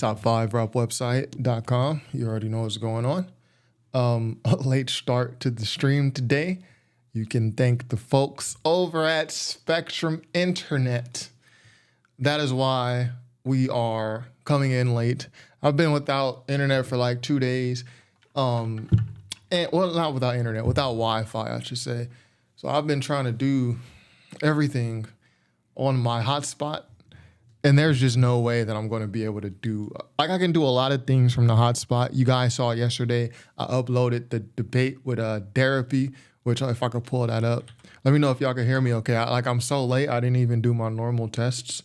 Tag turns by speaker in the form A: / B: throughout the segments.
A: top5rapwebsite.com. You already know what's going on. A late start to the stream today. You can thank the folks over at Spectrum Internet. That is why we are coming in late. I've been without internet for like 2 days. And well, not without internet, without Wi-Fi, I should say. So I've been trying to do everything on my hotspot, and there's just no way that I'm going to be able to do, like, I can do a lot of things from the hotspot. You guys saw yesterday, I uploaded the debate with Therapy, which if I could pull that up, let me know if y'all can hear me okay. I'm so late, I didn't even do my normal tests.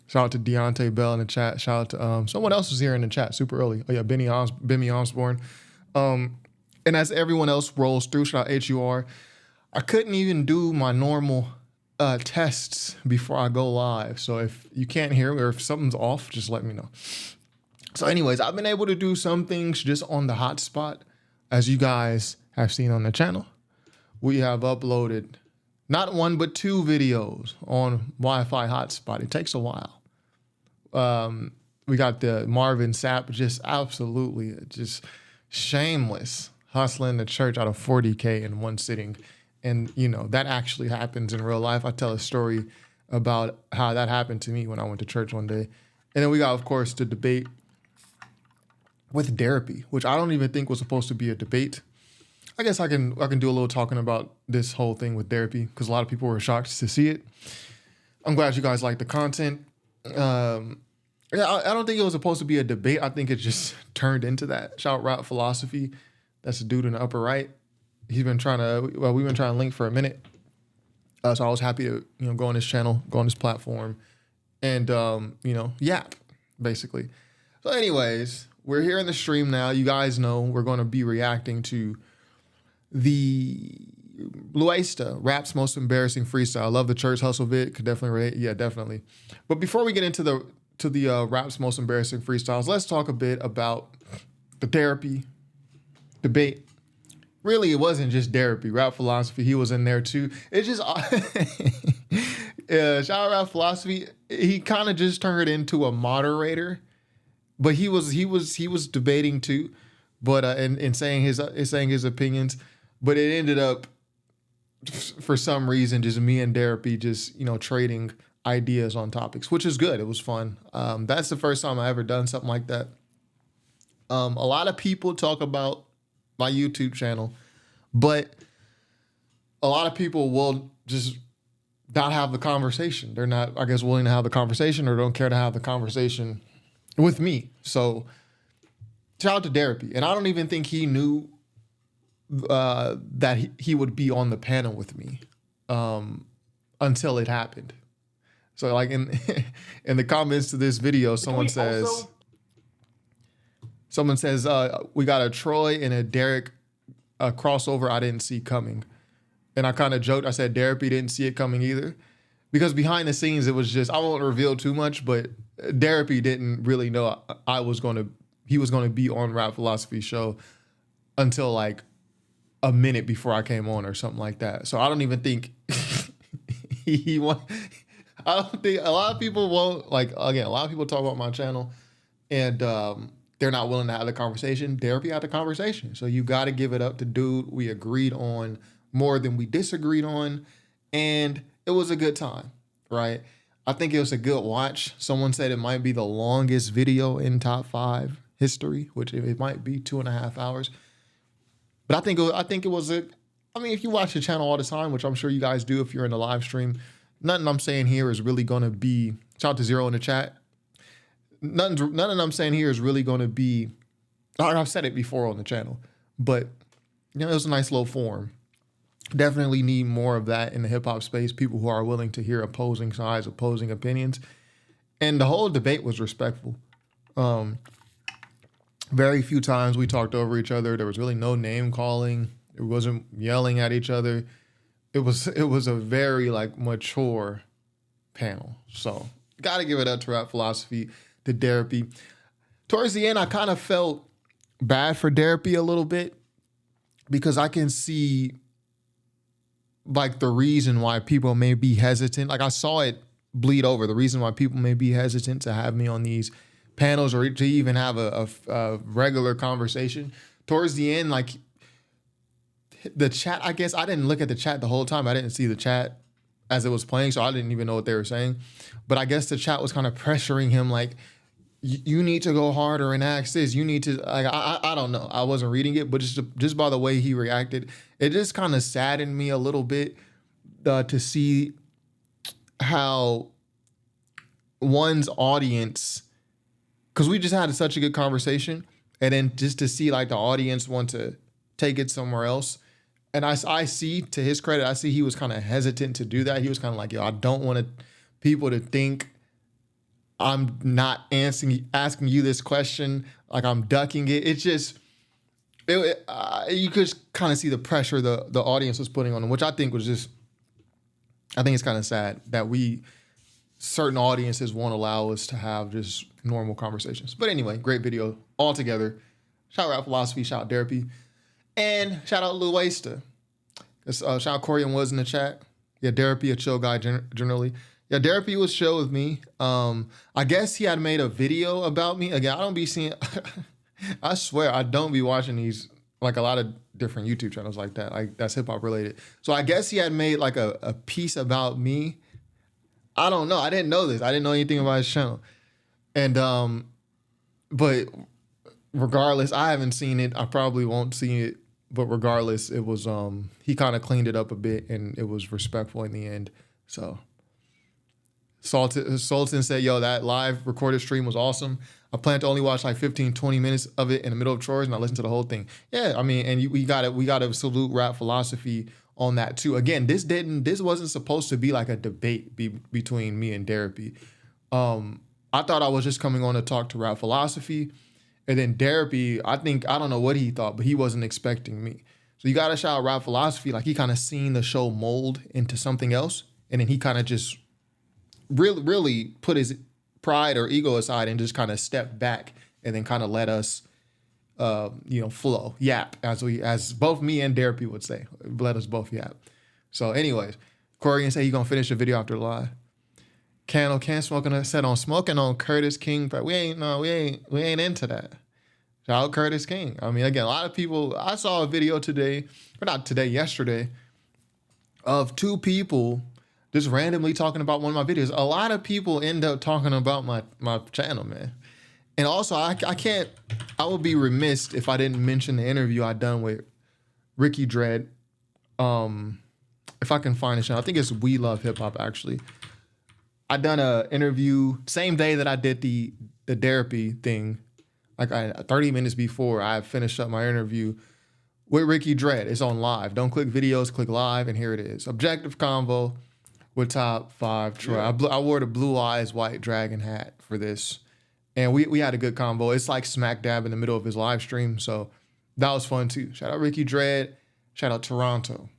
A: Shout out to Deontay Bell in the chat. Shout out to someone else was here in the chat super early. Oh yeah, Benny Osborne. And as everyone else rolls through, shout out HUR, I couldn't even do my normal tests before I go live. So if you can't hear me or if something's off, just let me know. So anyways, I've been able to do some things just on the hotspot. As you guys have seen on the channel, we have uploaded not one, but 2 videos on Wi-Fi hotspot. It takes a while. We got the Marvin Sapp, just absolutely just shameless hustling the church out of 40K in one sitting. And, you know, that actually happens in real life. I tell a story about how that happened to me when I went to church one day. And then we got, of course, the debate with Therapy, which I don't even think was supposed to be a debate. I guess I can do a little talking about this whole thing with Therapy because a lot of people were shocked to see it. I'm glad you guys like the content. Yeah, I don't think it was supposed to be a debate. I think it just turned into that. Shout out Rap Philosophy. That's the dude in the upper right. He's been trying to, well, we've been trying to link for a minute. So I was happy to, you know, go on his channel, go on his platform, and, you know, yap, basically. So anyways, we're here in the stream now. You guys know we're going to be reacting to the Louaista, Rap's most embarrassing freestyle. I love the church hustle vid. Could definitely relate. Yeah, definitely. But before we get into the Rap's most embarrassing freestyles, let's talk a bit about the Therapy debate. Really, it wasn't just Therapy. Rap Philosophy, he was in there too. It's just shout out Rap Philosophy. He kind of just turned into a moderator, but he was debating too, but and saying his opinions. But it ended up, for some reason, just me and Therapy just, you know, trading ideas on topics, which is good. It was fun. That's the first time I ever done something like that. A lot of people talk about my YouTube channel, but a lot of people will just not have the conversation. They're not, I guess, willing to have the conversation or don't care to have the conversation with me. So shout out to Therapy. And I don't even think he knew that he would be on the panel with me until it happened. So like in the comments to this video, someone says, we got a Troy and a Derek crossover I didn't see coming. And I kind of joked. I said Therapy didn't see it coming either. Because behind the scenes, it was just, I won't reveal too much, but Therapy didn't really know he was going to be on Rap Philosophy show until like a minute before I came on or something like that. So I don't even think I don't think a lot of people won't, like, again, a lot of people talk about my channel and they're not willing to have the conversation. Therapy had the conversation. So you got to give it up to dude. We agreed on more than we disagreed on. And it was a good time, right? I think it was a good watch. Someone said it might be the longest video in top 5 history, which it might be 2.5 hours. But I think it was I mean, if you watch the channel all the time, which I'm sure you guys do if you're in the live stream, nothing I'm saying here is really going to be, shout out to Zero in the chat. None of I'm saying here is really going to be, I've said it before on the channel, but you know, it was a nice little forum. Definitely need more of that in the hip hop space. People who are willing to hear opposing sides, opposing opinions. And the whole debate was respectful. Very few times we talked over each other. There was really no name calling. It wasn't yelling at each other. It was a very like mature panel. So got to give it up to Rap Philosophy, to Therapy. Towards the end, I kind of felt bad for Therapy a little bit because I can see like the reason why people may be hesitant. Like I saw it bleed over. The reason why people may be hesitant to have me on these panels or to even have a regular conversation. Towards the end, like the chat, I guess I didn't look at the chat the whole time. I didn't see the chat as it was playing, so I didn't even know what they were saying. But I guess the chat was kind of pressuring him like, you need to go harder and ask this. You need to, like, I don't know. I wasn't reading it, but just by the way he reacted, it just kind of saddened me a little bit to see how one's audience, because we just had such a good conversation, and then just to see like the audience want to take it somewhere else. And I see, to his credit, I see he was kind of hesitant to do that. He was kind of like, yo, I don't want people to think I'm not asking you this question, like I'm ducking it. It's just, you could kind of see the pressure the audience was putting on him, which I think it's kind of sad that certain audiences won't allow us to have just normal conversations. But anyway, great video altogether. Shout out Rap Philosophy, shout out Therapy, and shout out Louaista. Shout out Corey and Woods in the chat. Yeah, Therapy, a chill guy generally. Yeah, Therapy was chill with me. I guess he had made a video about me. Again, I don't be seeing, I swear, I don't be watching these, like a lot of different YouTube channels like that. Like that's hip hop related. So I guess he had made like a piece about me. I don't know. I didn't know this. I didn't know anything about his channel. And, but regardless, I haven't seen it. I probably won't see it. But regardless, it was, he kind of cleaned it up a bit and it was respectful in the end. So Sultan said, yo, that live recorded stream was awesome. I plan to only watch like 15, 20 minutes of it in the middle of chores and I listen to the whole thing. Yeah, I mean, and we got to salute Rap Philosophy on that too. Again, this wasn't supposed to be like a debate between me and Therapy. I thought I was just coming on to talk to Rap Philosophy. And then Therapy, I don't know what he thought, but he wasn't expecting me. So you got to shout out Rap Philosophy. Like he kind of seen the show mold into something else. And then he kind of just really put his pride or ego aside and just kind of stepped back and then kind of let us, flow, yap, as both me and Therapy would say. Let us both yap. So anyways, Corey say he gonna finish the video after the live. Can't smoking a set on smoking on Curtis King, but we ain't into that. Shout out Curtis King. I mean, again, a lot of people, I saw a video yesterday, of two people just randomly talking about one of my videos. A lot of people end up talking about my channel, man. And also, I would be remiss if I didn't mention the interview I done with Ricky Dredd. If I can find it, I think it's We Love Hip Hop, actually. I done a interview same day that I did the Therapy thing, like 30 minutes before I finished up my interview with Ricky Dredd. It's on live. Don't click videos, click live, and here it is. Objective convo with top 5 Troy. Yeah. I wore the Blue Eyes White Dragon hat for this, and we had a good convo. It's like smack dab in the middle of his live stream, so that was fun too. Shout out Ricky Dredd. Shout out Toronto.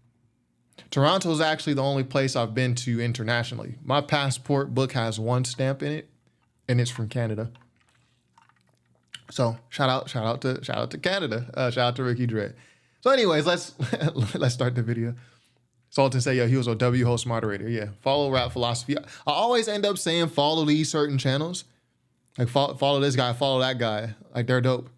A: Toronto is actually the only place I've been to internationally. My passport book has one stamp in it, and it's from Canada. So shout out to Canada. Shout out to Ricky Dredd. So anyways, let's start the video. Sultan say, yo, he was a W host moderator. Yeah, follow Rap Philosophy. I always end up saying follow these certain channels. Like follow this guy, follow that guy. Like they're dope.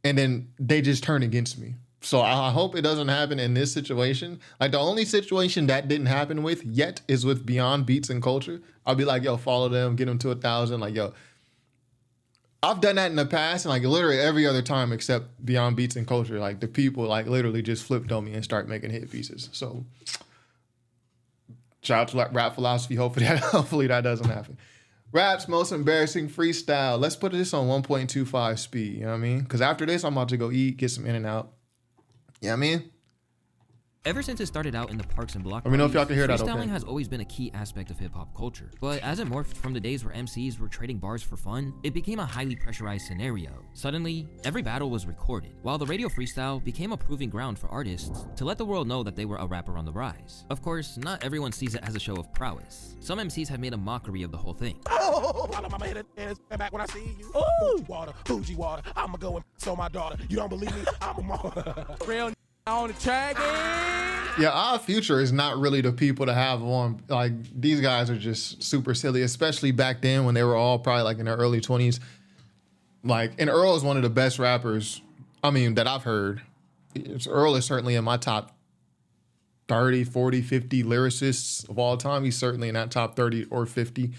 A: And then they just turn against me. So I hope it doesn't happen in this situation. Like the only situation that didn't happen with yet is with Beyond Beats and Culture. I'll be like, yo, follow them, get them to 1,000. Like, yo, I've done that in the past and like literally every other time except Beyond Beats and Culture. Like the people like literally just flipped on me and start making hit pieces. So shout out to Rap Philosophy. Hopefully that doesn't happen. Rap's most embarrassing freestyle. Let's put this on 1.25 speed. You know what I mean? Because after this, I'm about to go eat, get some In-N-Out. You know what I mean?
B: Ever since it started out in the parks and block
A: let me know if y'all can hear that, okay?
B: Freestyling has always been a key aspect of hip-hop culture. But as it morphed from the days where MCs were trading bars for fun, it became a highly pressurized scenario. Suddenly, every battle was recorded, while the radio freestyle became a proving ground for artists to let the world know that they were a rapper on the rise. Of course, not everyone sees it as a show of prowess. Some MCs have made a mockery of the whole thing.
C: Oh, mama hit it back when I see you. Oh, Fuji water. I'ma go and so my daughter. You don't believe me? I'm a mother. Real on the track.
A: Yeah, our future is not really the people to have on. Like, these guys are just super silly, especially back then when they were all probably like in their early 20s. Like, and Earl is one of the best rappers, I mean, that I've heard. Earl is certainly in my top 30, 40, 50 lyricists of all time. He's certainly in that top 30 or 50.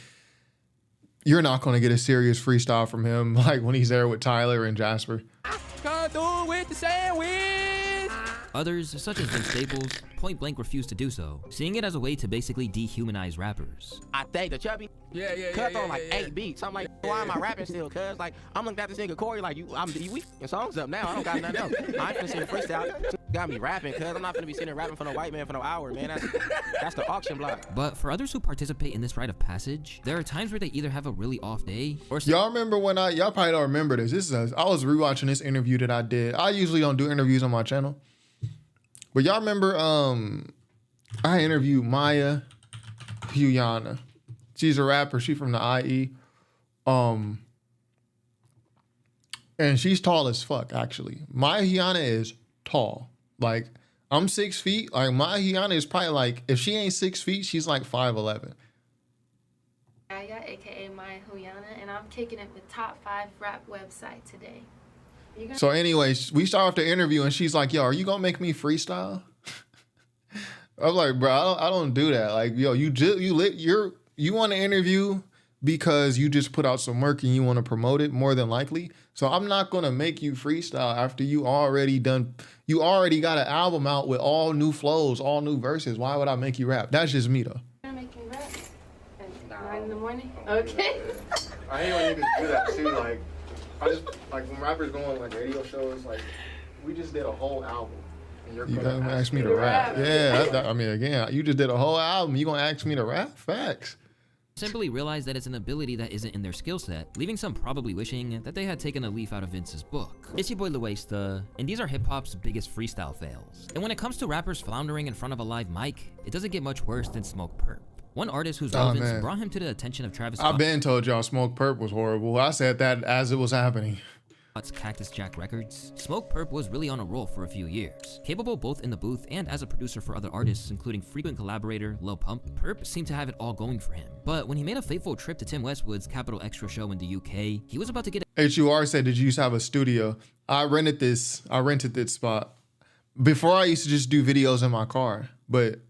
A: you're not gonna get a serious freestyle from him like when he's there with Tyler and Jasper.
C: Come through with the sandwich.
B: Others, such as Vince Staples, point blank refused to do so, seeing it as a way to basically dehumanize rappers.
C: I think the chubby cut on like 8 beats. I'm like, why am I rapping still? Cause like I'm looking at this nigga Corey like we songs up now. I don't got nothing else. I ain't finna sit freestyle. Got me rapping, cause I'm not finna be sitting rapping for no white man for no hour, man. That's the auction block.
B: But for others who participate in this rite of passage, there are times where they either have a really off day or
A: y'all remember when y'all probably don't remember this. I was rewatching this interview that I did. I usually don't do interviews on my channel. But y'all remember I interviewed Maya Huyana. She's a rapper. She's from the IE. And she's tall as fuck, actually. Maya Huyana is tall. Like, I'm 6 feet. Like, Maya Huyana is probably like, if she ain't 6 feet, she's like 5'11".
D: Maya, aka Maya Huyana, and I'm kicking it with top 5 rap website today.
A: So anyways, we start off the interview and she's like, yo, are you gonna make me freestyle? I was like, bro, I don't do that. Like, yo, you want to interview because you just put out some work and you want to promote it more than likely. So I'm not gonna make you freestyle after you already got an album out with all new flows, all new verses. Why would I make you rap? That's just me though.
D: You're making rap at 9 in the morning? Okay.
A: I hate when niggas do that too. Like, I just like when rappers go on like radio shows, like we just did a whole album. And you're gonna ask me to rap. Yeah, I mean, again, you just did a whole album. You gonna ask me to rap? Facts.
B: Simply realize that it's an ability that isn't in their skill set, leaving some probably wishing that they had taken a leaf out of Vince's book. It's your boy Louaista, and these are hip-hop's biggest freestyle fails. And when it comes to rappers floundering in front of a live mic, it doesn't get much worse than Smoke Perp. One artist whose relevance brought him to the attention of Travis
A: I've been told y'all Smoke Perp was horrible. I said that as it was happening.
B: Scott's Cactus Jack Records, Smoke Perp was really on a roll for a few years. Capable both in the booth and as a producer for other artists, including frequent collaborator Lil Pump, Perp seemed to have it all going for him. But when he made a fateful trip to Tim Westwood's Capital Extra show in the UK, he was about to get
A: HUR said, did you used to have a studio? I rented this spot. Before I used to just do videos in my car. But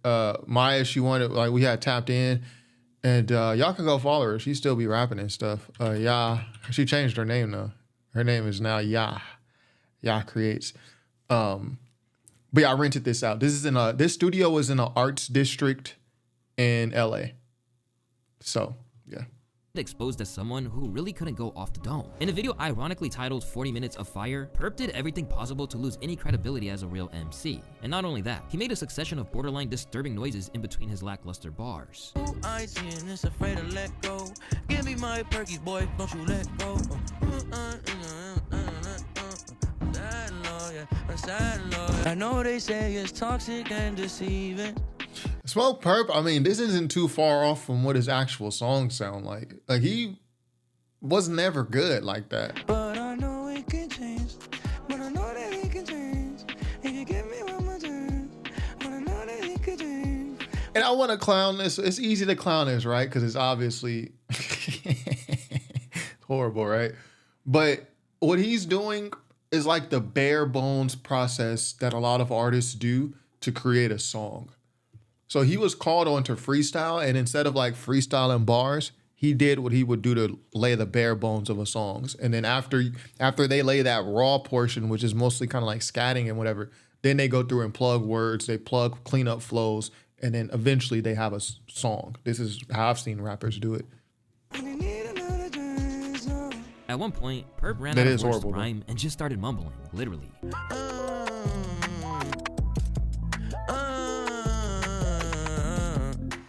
A: Maya, she wanted, like, we had tapped in. And y'all can go follow her. She still be rapping and stuff. Yeah, she changed her name though. Her name is now Yah Creates. But yeah, I rented this out. This studio was in an arts district in LA. So yeah.
B: Exposed as someone who really couldn't go off the dome. In a video ironically titled 40 Minutes of Fire, Perp did everything possible to lose any credibility as a real MC. And not only that, he made a succession of borderline disturbing noises in between his lackluster bars.
E: I ain't seeing this, afraid to let go. Give me my perkies, boy, don't you let go. I know they say it's toxic and deceiving.
A: Smoke Perp, I mean, this isn't too far off from what his actual songs sound like. Like, he was never good like that.
E: But I know it can change. But I know that it can change. If you give me one more chance. But I know that it can change.
A: And I want to clown this. It's easy to clown this, right? Because it's obviously horrible, right? But what he's doing is like the bare bones process that a lot of artists do to create a song. So he was called on to freestyle, and instead of like freestyling bars, he did what he would do to lay the bare bones of a songs. And then after they lay that raw portion, which is mostly kind of like scatting and whatever, then they go through and plug words, they clean up flows, and then eventually they have a song. This is how I've seen rappers do it.
B: At one point, Perp ran out of words to rhyme and just started mumbling, literally.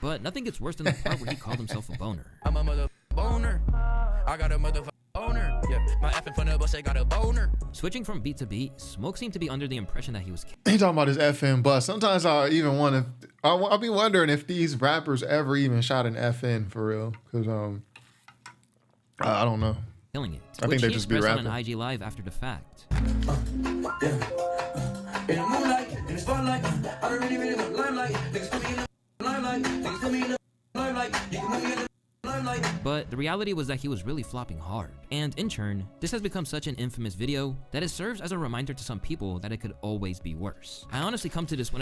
B: But nothing gets worse than the part where he called himself a boner.
E: I'm a mother boner. I got a mother boner. Yeah, my effing fun bus, I got a boner.
B: Switching from beat to beat, Smoke seemed to be under the impression that he was
A: he talking about his FM bus. Sometimes I even want to, I'll be wondering if these rappers ever even shot an FN for real. Because I don't know.
B: killing it.
A: I think they just be rapping.
B: On an IG Live after the fact.
E: In the moonlight, in the spotlight, I don't really in the limelight. Niggas put me in the limelight. Niggas put me in the limelight. You can put me in the limelight.
B: But the reality was that he was really flopping hard. And in turn, this has become such an infamous video that it serves as a reminder to some people that it could always be worse. I honestly come to this when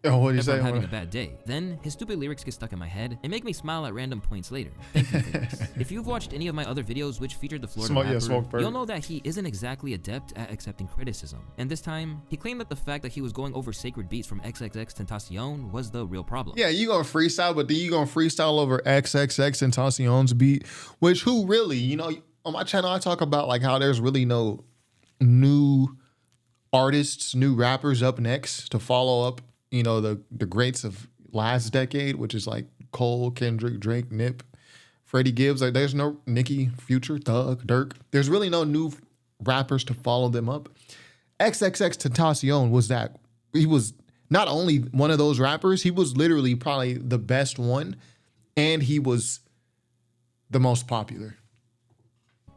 A: Oh, what do you
B: if
A: say?
B: I'm having a bad day. Then his stupid lyrics get stuck in my head and make me smile at random points later. Thank you for this. If you've watched any of my other videos which featured the Florida rapper, you'll know that he isn't exactly adept at accepting criticism. And this time, he claimed that the fact that he was going over sacred beats from XXXTentacion was the real problem.
A: Yeah, you gonna freestyle, but then you gonna freestyle over XXXTentacion's beat, which who really, you know, on my channel I talk about like how there's really no new artists, new rappers up next to follow up, you know, the greats of last decade, which is like Cole, Kendrick, Drake, Nip, Freddie Gibbs. Like there's no Nicki, Future, Thug, Dirk. There's really no new rappers to follow them up. XXXTentacion was that. He was not only one of those rappers, he was literally probably the best one, and he was the most popular.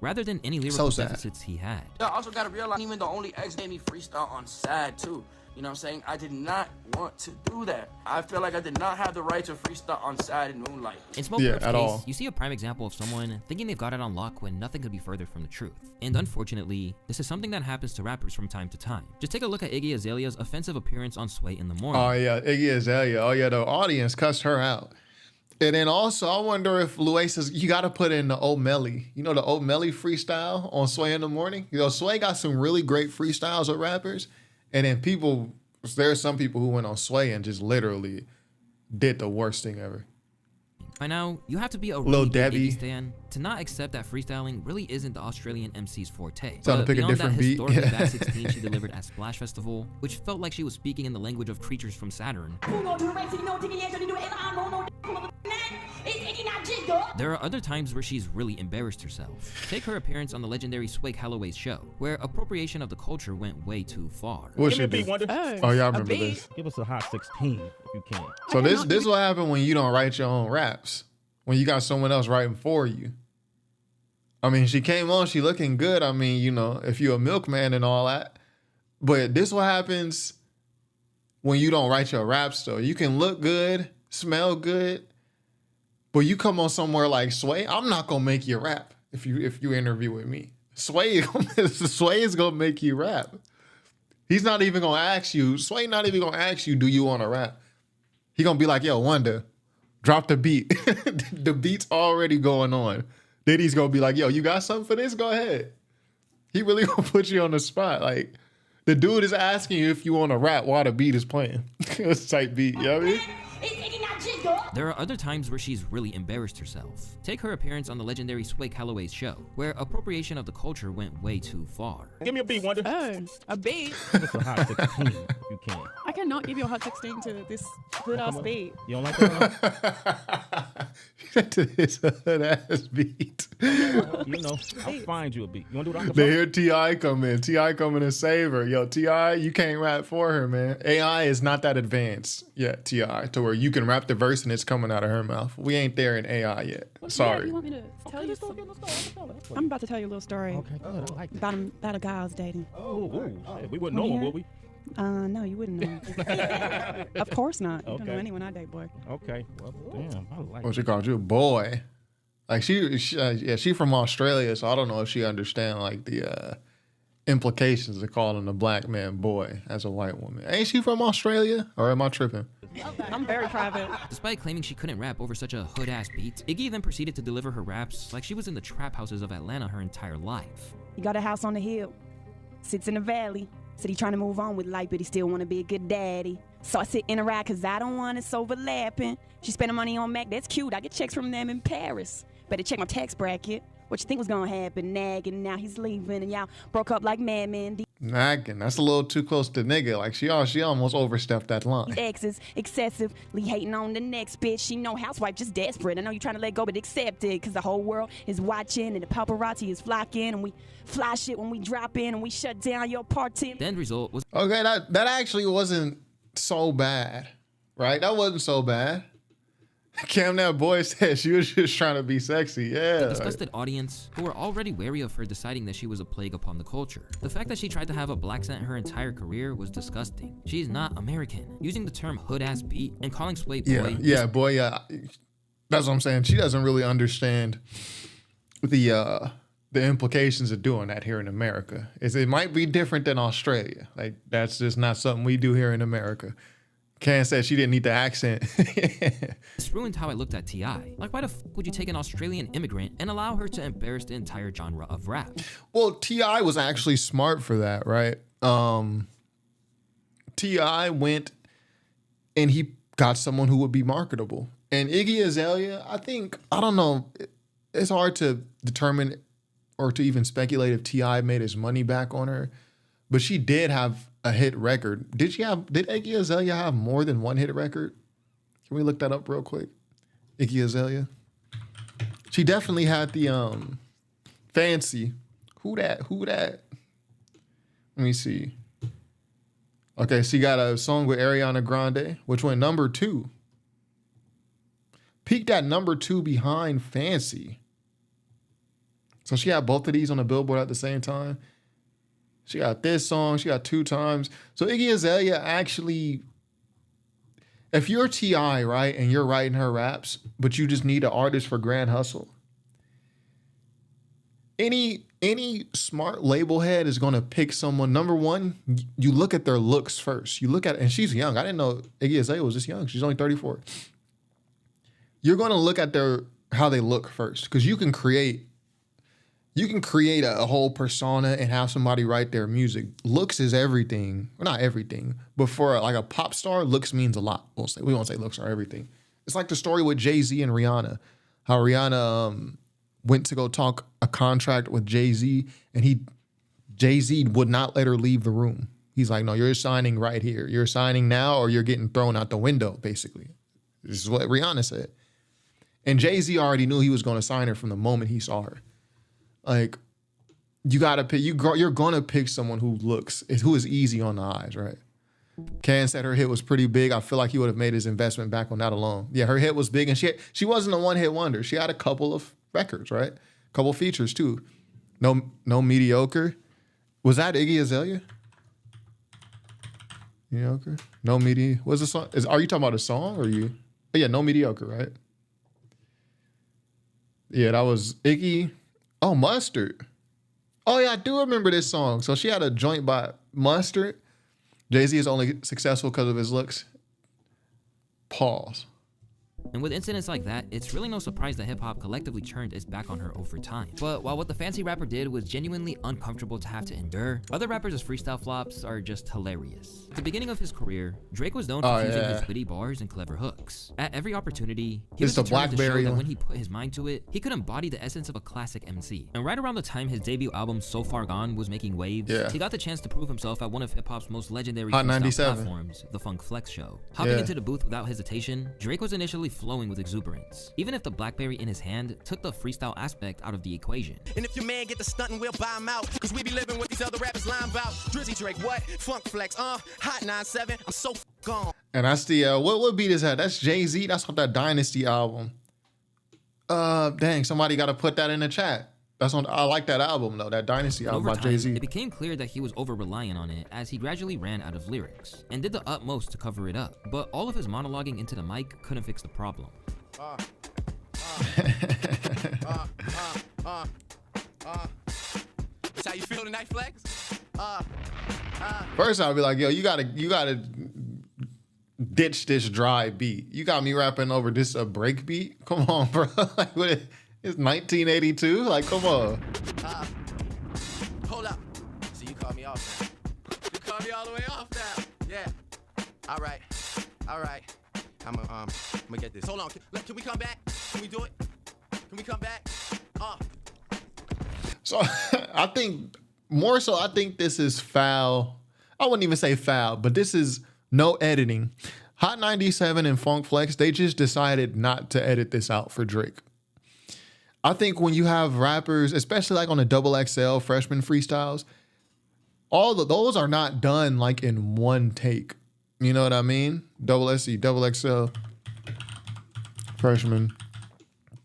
B: Rather than any lyrical deficits he had.
F: I also gotta realize even the only X made me freestyle on sad too. You know what I'm saying? I did not want to do that. I feel like I did not have the right to freestyle on Sad and Moonlight.
B: In Smoke Purp's case, you see a prime example of someone thinking they've got it on lock when nothing could be further from the truth. And unfortunately, this is something that happens to rappers from time to time. Just take a look at Iggy Azalea's offensive appearance on Sway in the Morning.
A: Oh yeah, Iggy Azalea. Oh yeah, the audience cussed her out. And then also, I wonder if Louaista's, you got to put in the Old Melly. You know, the Old Melly freestyle on Sway in the Morning? You know, Sway got some really great freestyles with rappers. And then there's some people who went on Sway and just literally did the worst thing ever.
B: By now, you have to be a
A: Lil
B: really big
A: Debbie
B: Iggy stan to not accept that freestyling really isn't the Australian MC's forte.
A: Trying to pick a different beat.
B: Beyond that historic Back 16 she delivered at Splash Festival, which felt like she was speaking in the language of creatures from Saturn. There are other times where she's really embarrassed herself. Take her appearance on the legendary Swag Holloway's show, where appropriation of the culture went way too far.
A: What she did? Oh, y'all remember this?
G: Give us a hot 16 if you can.
A: So this what happened when you don't write your own raps. When you got someone else writing for you. I mean, she came on, she looking good. I mean, you know, if you're a milkman and all that. But this what happens when you don't write your raps though. You can look good, smell good, but you come on somewhere like Sway, I'm not gonna make you rap if you interview with me. Sway is gonna make you rap. He's not even gonna ask you, Sway not even gonna ask you, do you wanna rap? He gonna be like, yo, Wanda, drop the beat. The beat's already going on. Then he's gonna be like, yo, you got something for this? Go ahead. He really gonna put you on the spot. Like, the dude is asking you if you want to rap while the beat is playing. It's type beat, you know what I mean?
B: There are other times where she's really embarrassed herself. Take her appearance on the legendary Swag Holloway's show, where appropriation of the culture went way too far.
G: Give me a beat, Wonder.
H: A beat?
G: Give us a hot 16 if you can.
H: I cannot give you a hot 16 to this hood-ass beat.
G: You don't like that?
A: To this hood-ass beat.
G: You know, I'll find you a beat. You want to do it on the phone?
A: They hear T.I. come in. T.I. coming and save her. Yo, T.I., you can't rap for her, man. AI is not that advanced yet, T.I., to where you can rap the verse and it's coming out of her mouth. We ain't there in AI yet. Sorry.
H: Yeah, you want me to tell you something? I'm about to tell you a little story
G: Okay, good. I like that.
H: about a guy I was dating.
G: Oh, shit. We wouldn't know him, would we?
H: No, you wouldn't know. Of course not. You don't know
G: Okay.
H: anyone I date, boy.
G: Okay. Well, damn. I like
A: Well,
G: it.
A: she called you a boy. Like she from Australia, so I don't know if she understand like the implications of calling a black man boy as a white woman. Ain't she from Australia? Or am I tripping?
H: I'm very private.
B: Despite claiming she couldn't rap over such a hood-ass beat, Iggy then proceeded to deliver her raps like she was in the trap houses of Atlanta her entire life.
I: He got a house on the hill, sits in the valley. Said he trying to move on with life, but he still want to be a good daddy. So I sit in a ride because I don't want us overlapping. She spending money on Mac, that's cute. I get checks from them in Paris. Better check my tax bracket. What you think was going to happen? Nagging, now he's leaving, and y'all broke up like madmen.
A: Nagging. That's a little too close to nigga. Like she almost overstepped that line.
I: Exes, excessively hating on the next bitch. She know housewife just desperate. I know you trying to let go, but accept it. Because the whole world is watching and the paparazzi is flocking. And we fly shit when we drop in and we shut down your party.
B: The end result was
A: Okay, that actually wasn't so bad. Right? That wasn't so bad. Cam that boy said she was just trying to be sexy. Yeah.
B: the disgusted audience, who were already wary of her deciding that she was a plague upon the culture. The fact that she tried to have a black accent her entire career was disgusting. She is not American. Using the term hood-ass beat and calling Sway boy.
A: Yeah, boy, yeah. That's what I'm saying. She doesn't really understand the implications of doing that here in America. It might be different than Australia. Like that's just not something we do here in America. Can said she didn't need the accent.
B: This ruined how I looked at T.I. Like, why the fuck would you take an Australian immigrant and allow her to embarrass the entire genre of rap?
A: Well, T.I. was actually smart for that, right? T.I. went and he got someone who would be marketable. And Iggy Azalea, I don't know, it's hard to determine or to even speculate if T.I. made his money back on her, but she did have a hit record. Did Iggy Azalea have more than one hit record? Can we look that up real quick? Iggy Azalea. She definitely had the Fancy. Who that? Let me see. Okay, she got a song with Ariana Grande, which went number 2. Peaked at number 2 behind Fancy. So she had both of these on the Billboard at the same time. She got this song. She got 2 times. So Iggy Azalea actually, if you're T.I., right, and you're writing her raps, but you just need an artist for Grand Hustle, any smart label head is going to pick someone. Number one, you look at their looks first. You look at, and she's young. I didn't know Iggy Azalea was this young. She's only 34. You're going to look at how they look first, because you can create a whole persona and have somebody write their music. Looks is everything. Well, not everything, but for like a pop star, looks means a lot. We won't say looks are everything. It's like the story with Jay-Z and Rihanna. How Rihanna went to go talk a contract with Jay-Z, and Jay-Z would not let her leave the room. He's like, no, you're signing right here. You're signing now or you're getting thrown out the window, basically. This is what Rihanna said. And Jay-Z already knew he was going to sign her from the moment he saw her. Like, you gotta pick. You're gonna pick someone who is easy on the eyes, right? Can said her hit was pretty big. I feel like he would have made his investment back on that alone. Yeah, her hit was big, and she wasn't a one-hit wonder. She had a couple of records, right? A couple of features too. No mediocre. Was that Iggy Azalea? Mediocre. No mediocre. What's the song? Are you talking about a song or you? Oh, yeah, no mediocre, right? Yeah, that was Iggy. Oh, Mustard. Oh, yeah, I do remember this song. So she had a joint by Mustard. Jay-Z is only successful because of his looks. Pause.
B: And with incidents like that, it's really no surprise that hip-hop collectively turned its back on her over time. But while what the Fancy rapper did was genuinely uncomfortable to have to endure, other rappers' freestyle flops are just hilarious. At the beginning of his career, Drake was known for using his witty bars and clever hooks. At every opportunity, he was determined to show that when he put his mind to it, he could embody the essence of a classic MC. And right around the time his debut album So Far Gone was making waves, he got the chance to prove himself at one of hip-hop's most legendary freestyle platforms, the Funk Flex Show. Hopping into the booth without hesitation, Drake was initially flowing with exuberance, even if the BlackBerry in his hand took the freestyle aspect out of the equation.
C: And if your man get the stuntin', we'll buy him out, cause we be living with these other rappers lying about Drizzy Drake, what? Funk Flex, Hot 97, I'm so gone.
A: And that's the, what beat is that? That's Jay-Z, that's off that Dynasty album. Dang, somebody gotta put that in the chat. I like that album though, that Dynasty album by Jay-Z.
B: It became clear that he was over-reliant on it as he gradually ran out of lyrics and did the utmost to cover it up. But all of his monologuing into the mic couldn't fix the problem.
C: That's how you feel tonight, Flex?
A: First I'll be like, yo, you gotta ditch this dry beat. You got me rapping over this a break beat? Come on, bro. Like, what? It's 1982. Like, come on.
C: Hold up. So you called me off now. You called me all the way off now. Yeah. All right. I'm gonna get this. Hold on. Can we come back? Can we do it? Can we come back?
A: So I think this is foul. I wouldn't even say foul, but this is no editing. Hot 97 and Funk Flex, they just decided not to edit this out for Drake. I think when you have rappers, especially like on the XXL freshman freestyles, all of those are not done like in one take. You know what I mean? SC, XXL freshman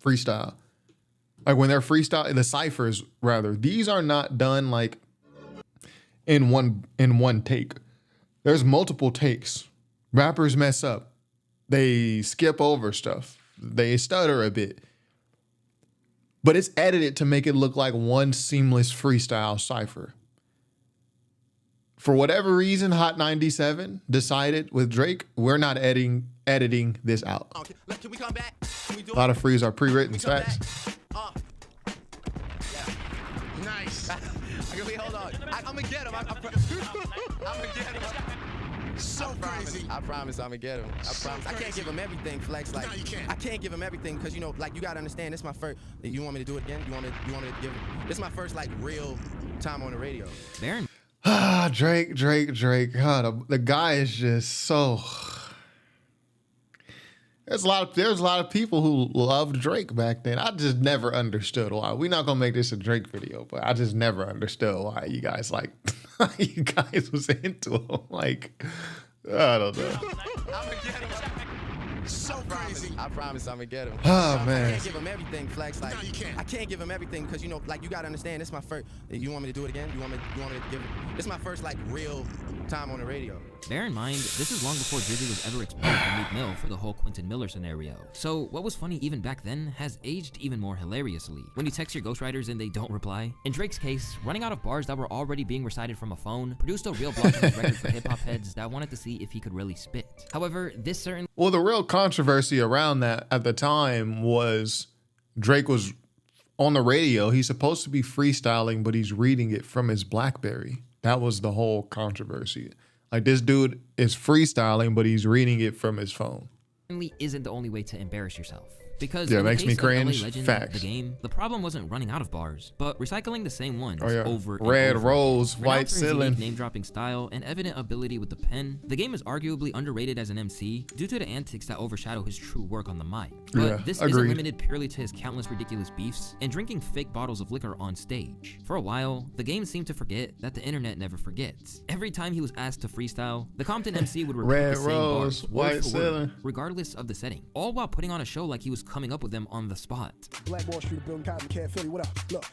A: freestyle. Like when they're freestyle, the ciphers rather, these are not done like in one take. There's multiple takes. Rappers mess up. They skip over stuff. They stutter a bit. But it's edited to make it look like one seamless freestyle cipher. for whatever reason, Hot 97 decided with Drake, we're not editing this out.
C: Okay, can we come back? Can we do
A: A lot of frees are pre-written facts.
C: Nice. Wait, hold on. I'm gonna get him. I'm gonna get him. So crazy. I promise I'm gonna get him. I promise. I can't give him everything, Flex. Like, no, you can't. I can't give him everything because, you know, like, you gotta understand, this is my first. You want me to do it again? You want me to give it? This is my first, like, real time on the radio.
B: Baron.
A: Drake. God, the guy is just so. There's a lot of people who loved Drake back then. I just never understood why. We're not gonna make this a Drake video, but I just never understood why you guys was into him. Like, I don't know.
C: So crazy. I promise I'm gonna get him.
A: Oh man.
C: I can't give him everything, Flex. Like, no, you can't. I can't give him everything because, you know, like, you gotta understand, this is my first. You want me to do it again? You want me to give it? This is my first, like, real time on the radio.
B: Bear in mind, this is long before Drizzy was ever exposed to Meek Mill for the whole Quentin Miller scenario. So what was funny even back then has aged even more hilariously. When you text your ghostwriters and they don't reply. In Drake's case, running out of bars that were already being recited from a phone produced a real block on his record for hip-hop heads that wanted to see if he could really spit. However, this certainly...
A: Well, the real controversy around that at the time was Drake was on the radio. He's supposed to be freestyling, but he's reading it from his BlackBerry. That was the whole controversy. Like, this dude is freestyling, but he's reading it from his phone.
B: Isn't the only way to embarrass yourself. Because
A: yeah,
B: in
A: it makes
B: the
A: me
B: case of
A: cringe.
B: LA Legend,
A: Facts.
B: The game, the problem wasn't running out of bars, but recycling the same ones over and
A: Red
B: over.
A: Rose,
B: Renowned
A: White
B: for his
A: Ceiling.
B: unique name-dropping style and evident ability with the pen, the game is arguably underrated as an MC due to the antics that overshadow his true work on the mic. But
A: Yeah,
B: this
A: agreed.
B: isn't limited purely to his countless ridiculous beefs and drinking fake bottles of liquor on stage. For a while, the game seemed to forget that the internet never forgets. Every time he was asked to freestyle, the Compton MC would repeat
A: Red
B: the same
A: Rose,
B: bars,
A: White
B: word for word,
A: Ceiling.
B: regardless of the setting, all while putting on a show like he was coming up with them on the spot.
J: Black Wall Street, building cotton, cat Philly, what up? Look,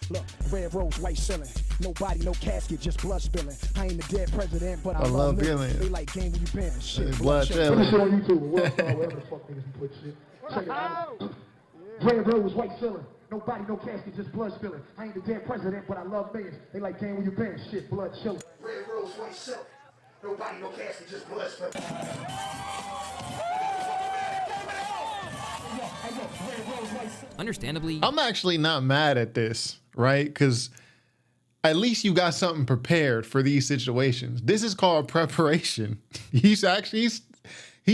J: red rose, white ceiling. Nobody, no casket, just blood spilling. I ain't the dead president, but I love
A: feeling.
J: They like game when you been. Shit,
A: Blood
J: chilling.
A: chilling.
J: on YouTube, wherever the fuck niggas put shit. Check it out. Red rose, white ceiling. Nobody, no casket, just blood spilling. I ain't the dead president, but I love millions. They like game when you been. Shit, blood chilling. Red rose, white ceiling. Nobody, no casket, just blood spilling.
B: Understandably,
A: I'm actually not mad at this, right? Because at least you got something prepared for these situations. This is called preparation. He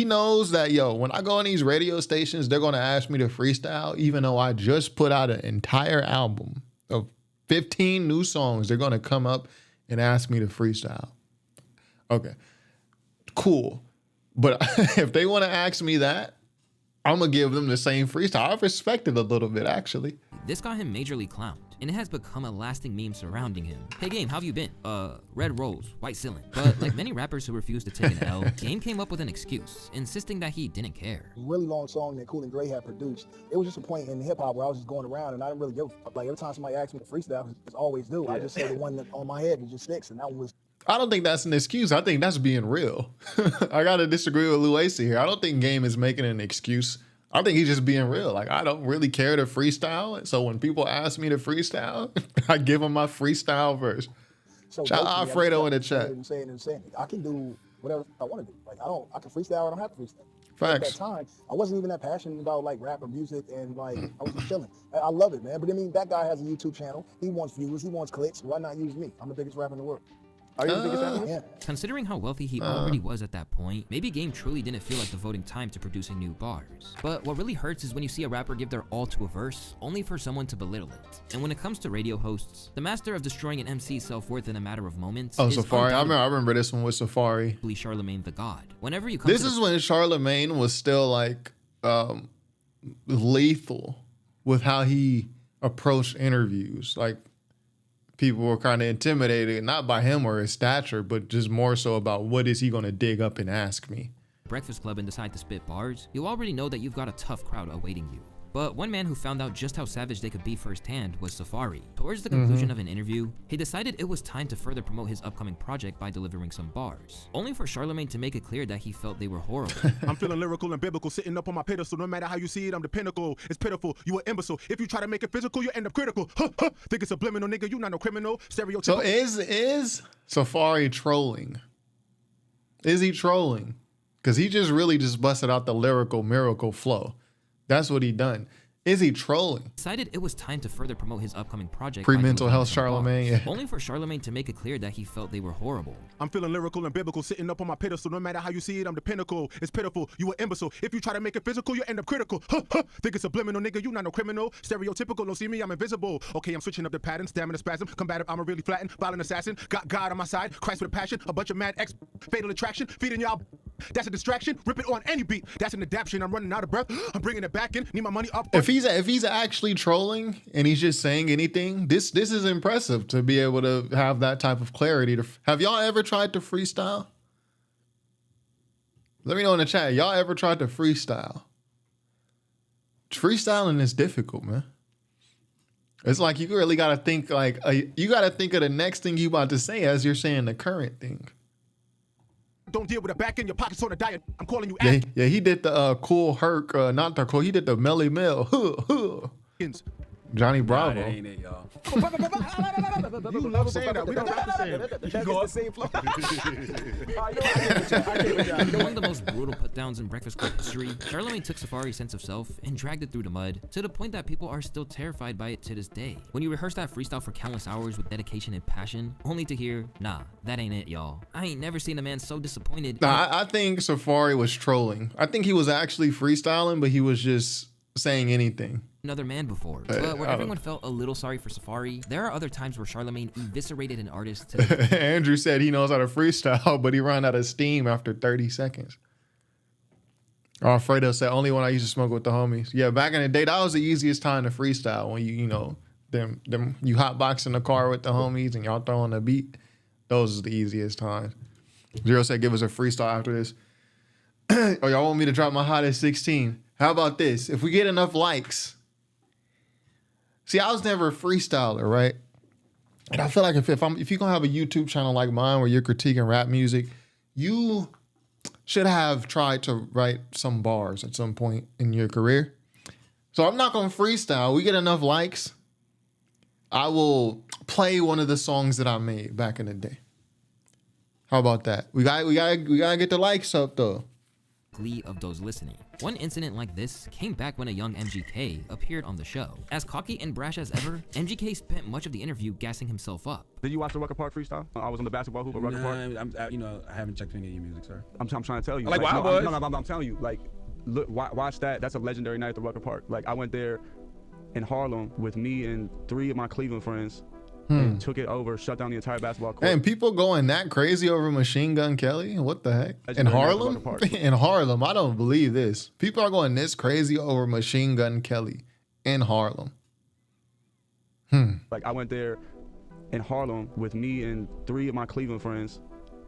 A: knows that, yo, when I go on these radio stations, they're going to ask me to freestyle, even though I just put out an entire album of 15 new songs. They're going to come up and ask me to freestyle. Okay, cool. But if they want to ask me that, I'm going to give them the same freestyle. I respect it a little bit, actually.
B: this got him majorly clowned, and it has become a lasting meme surrounding him. Hey Game, how have you been? Red Rose, White Ceiling. But like many rappers who refuse to take an L, Game came up with an excuse, insisting that he didn't care.
J: Really long song that Cool and Gray had produced. It was just a point in hip hop where I was just going around and I didn't really give a fuck. Like every time somebody asked me to freestyle, as I always do, I just say the one that on my head and just sticks, and that one was.
A: I don't think that's an excuse. I think that's being real. I gotta disagree with Louaista here. I don't think Game is making an excuse. I think he's just being real. Like, I don't really care to freestyle. So when people ask me to freestyle, I give them my freestyle verse.
J: So
A: shout out Alfredo in the chat.
J: I can do whatever I want to do. Like I can freestyle. I don't have to freestyle.
A: Facts.
J: At that time, I wasn't even that passionate about like rap or music, and like I was just chilling. I love it, man. But I mean, that guy has a YouTube channel. He wants views. He wants clicks. Why not use me? I'm the biggest rapper in the world. Are you the biggest rapper? Yeah.
B: Considering how wealthy he already was at that point, maybe Game truly didn't feel like devoting time to producing new bars. But what really hurts is when you see a rapper give their all to a verse, only for someone to belittle it. And when it comes to radio hosts, the master of destroying an MC's self-worth in a matter of moments is
A: Safari. I remember this one with Safari.
B: Charlemagne the God. Whenever you come
A: This is when Charlemagne was still like lethal with how he approached interviews. Like, people were kind of intimidated, not by him or his stature, but just more so about what is he going to dig up and ask me.
B: Breakfast Club and decide to spit bars, you already know that you've got a tough crowd awaiting you. But one man who found out just how savage they could be firsthand was Safari. Towards the conclusion of an interview, he decided it was time to further promote his upcoming project by delivering some bars, only for Charlemagne to make it clear that he felt they were horrible.
K: I'm feeling lyrical and biblical, sitting up on my pedestal. No matter how you see it, I'm the pinnacle. It's pitiful, you an imbecile. If you try to make it physical, you end up critical. Think it's subliminal, nigga, you not no criminal. Stereotypical.
A: So is Safari trolling? Is he trolling? Because he really busted out the lyrical miracle flow. That's what he done. Is he trolling?
B: Decided it was time to further promote his upcoming project.
A: Pre-mental health Charlemagne, yeah.
B: Only for Charlemagne to make it clear that he felt they were horrible.
K: I'm feeling lyrical and biblical, sitting up on my pedestal. No matter how you see it, I'm the pinnacle. It's pitiful, you an imbecile. If you try to make it physical, you end up critical. Think it's subliminal, nigga, you not no criminal. Stereotypical, don't see me, I'm invisible. Okay, I'm switching up the pattern, stamina spasm, combative, I'm a really flattened, violent assassin. Got God on my side, Christ with a passion, a bunch of mad ex, fatal attraction, feeding y'all. That's a distraction, rip it on any beat. That's an adaptation, I'm running out of breath. I'm bringing it back in, need my money up.
A: If he's actually trolling and he's just saying anything, this is impressive to be able to have that type of clarity. Have y'all ever tried to freestyle? Let me know in the chat. Y'all ever tried to freestyle? Freestyling is difficult, man. It's like you really got to think you got to think of the next thing you about to say as you're saying the current thing.
K: Don't deal with a back in your pockets on a diet. I'm calling you
A: Yeah, he did the Cool Herc, not the Cool. He did the Melly Mel. Johnny Bravo.
L: Nah, that ain't it, y'all.
K: You love saying that. We don't have to say it.
L: You go the same flow.
B: One of the most brutal put-downs in Breakfast Club history, Charlemagne took Safari's sense of self and dragged it through the mud to the point that people are still terrified by it to this day. When you rehearse that freestyle for countless hours with dedication and passion, only to hear, nah, that ain't it, y'all. I ain't never seen a man so disappointed.
A: Nah, I think Safari was trolling. I think he was actually freestyling, but he was just saying anything.
B: Another man before. But where everyone felt a little sorry for Safari, there are other times where Charlemagne eviscerated an artist to
A: Andrew said he knows how to freestyle, but he ran out of steam after 30 seconds. Alfredo said, only when I used to smoke with the homies. Yeah, back in the day, that was the easiest time to freestyle, when you you hotbox in the car with the homies and y'all throwing a beat. Those is the easiest times. Zero said, give us a freestyle after this. Oh, y'all want me to drop my hottest 16? How about this? If we get enough likes. See, I was never a freestyler, right? And I feel like if you're gonna have a YouTube channel like mine where you're critiquing rap music, you should have tried to write some bars at some point in your career. So I'm not gonna freestyle. We get enough likes, I will play one of the songs that I made back in the day. How about that? We gotta get the likes up though.
B: Glee of those listening. One incident like this came back when a young MGK appeared on the show. As cocky and brash as ever, MGK spent much of the interview gassing himself up.
M: Did you watch the Rucker Park freestyle? I was on the basketball hoop at Rucker Park.
L: I haven't checked any of your music, sir.
M: I'm trying to tell you.
L: Like, why was?
M: No, I'm telling you. Like, look, watch that. That's a legendary night at the Rucker Park. Like, I went there in Harlem with me and 3 of my Cleveland friends. And took it over, shut down the entire basketball court.
A: And people going that crazy over Machine Gun Kelly? What the heck? In Harlem? In Harlem, I don't believe this. People are going this crazy over Machine Gun Kelly in Harlem.
M: Like, I went there in Harlem with me and 3 of my Cleveland friends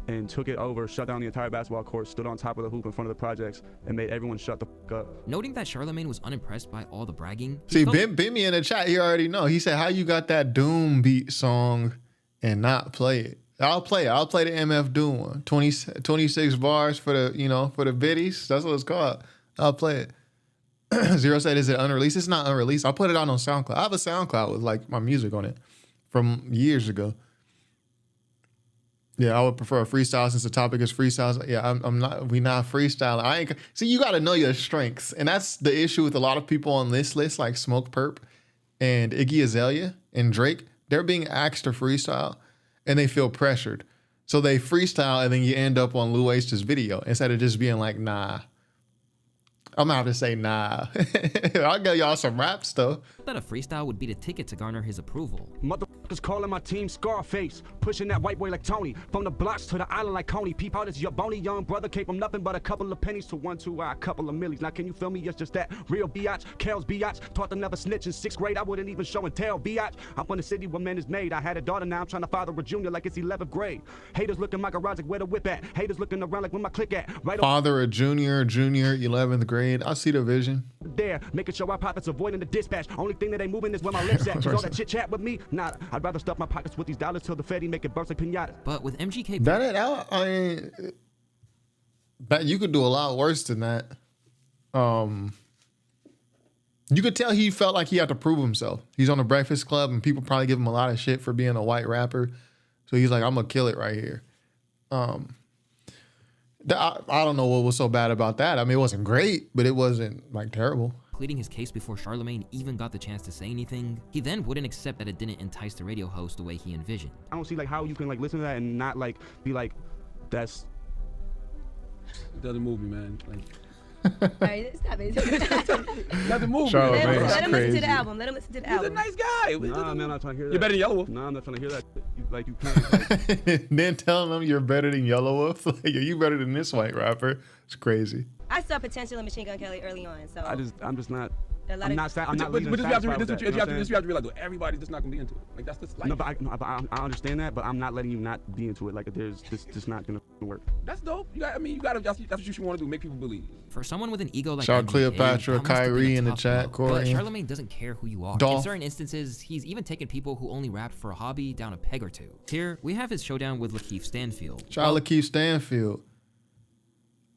M: and took it over, shut down the entire basketball court, stood on top of the hoop in front of the projects, and made everyone shut the fuck up.
B: Noting that Charlemagne was unimpressed by all the bragging.
A: See, Bimmy in the chat, he already know. He said, how you got that Doom beat song and not play it? I'll play it. I'll play the MF Doom one. 26 bars for the, for the biddies. That's what it's called. I'll play it. Zero said, is it unreleased? It's not unreleased. I'll put it out on SoundCloud. I have a SoundCloud with like my music on it from years ago. Yeah, I would prefer a freestyle since the topic is freestyles. Yeah, we not freestyling. See, you got to know your strengths. And that's the issue with a lot of people on this list, like Smoke Perp and Iggy Azalea and Drake. They're being asked to freestyle and they feel pressured. So they freestyle and then you end up on Louaista's video instead of just being like, nah. I'm gonna have to say nah. I'll give y'all some raps though.
B: That a freestyle would be the ticket to garner his approval.
M: Motherfuckers calling my team Scarface, pushing that white boy like Tony. From the blocks to the island like Coney. Peep out, it's your bony young brother. Came from nothing but a couple of pennies to 1, 2, a couple of millies. Now can you feel me? It's just that real biatch. Kel's biatch. Taught to never snitch in 6th grade. I wouldn't even show and tell biatch. I'm from the city where man is made. I had a daughter, now I'm trying to father a junior like it's 11th grade. Haters looking my garage like where the whip at. Haters looking around like where my click at. Right
A: father a junior 11th grade. I see the vision.
M: there, making sure our pockets avoiding the dispatch. Only thing that ain't moving is where my lips at. All that chit chat with me, nah. I'd rather stuff my pockets with these dollars till the Fed make it burst like pinatas.
B: But with MGK,
A: I mean, that you could do a lot worse than that. You could tell he felt like he had to prove himself. He's on the Breakfast Club, and people probably give him a lot of shit for being a white rapper. So he's like, I'm gonna kill it right here. I don't know what was so bad about that. I mean, it wasn't great, but it wasn't like terrible.
B: Pleading his case before Charlemagne even got the chance to say anything, he then wouldn't accept that it didn't entice the radio host the way he envisioned.
M: I don't see like how you can like listen to that and not like be like, that's.
L: It doesn't move me, man. Like.
N: All right, stop it.
L: Nothing moved.
N: Let him listen to the album. Let him listen to the album.
L: He's a nice guy.
M: Nah, man, I'm not trying to hear that.
L: You're better than Yellow Wolf.
M: Nah, I'm not trying to hear that. You can't.
A: Then telling them you're better than Yellow Wolf. Like, you better than this white rapper. It's crazy.
N: I saw potential in Machine Gun Kelly early on, so
M: I'm just not.
N: A lot
M: I'm
N: of-
M: not. I'm not.
L: But
M: leaving
L: this you have to
M: satisfied with that,
L: you have
M: know
L: to
M: what I'm
L: realize, though, everybody's just not gonna be into it. Like that's just life.
M: No, but I understand that, but I'm not letting you not be into it. Like there's just not gonna work.
L: That's dope. You gotta. That's what you should want to do. Make people believe.
B: For someone with an ego like
A: Shout out
B: MGK,
A: Cleopatra,
B: that must have been
A: Kyrie
B: a
A: in the
B: tough
A: chat,
B: blow.
A: Corey.
B: But Charlemagne doesn't care who you are.
A: Dolph.
B: In certain instances, he's even taken people who only rapped for a hobby down a peg or two. Here, we have his showdown with Lakeith Stanfield.
A: Shout out Lakeith Stanfield.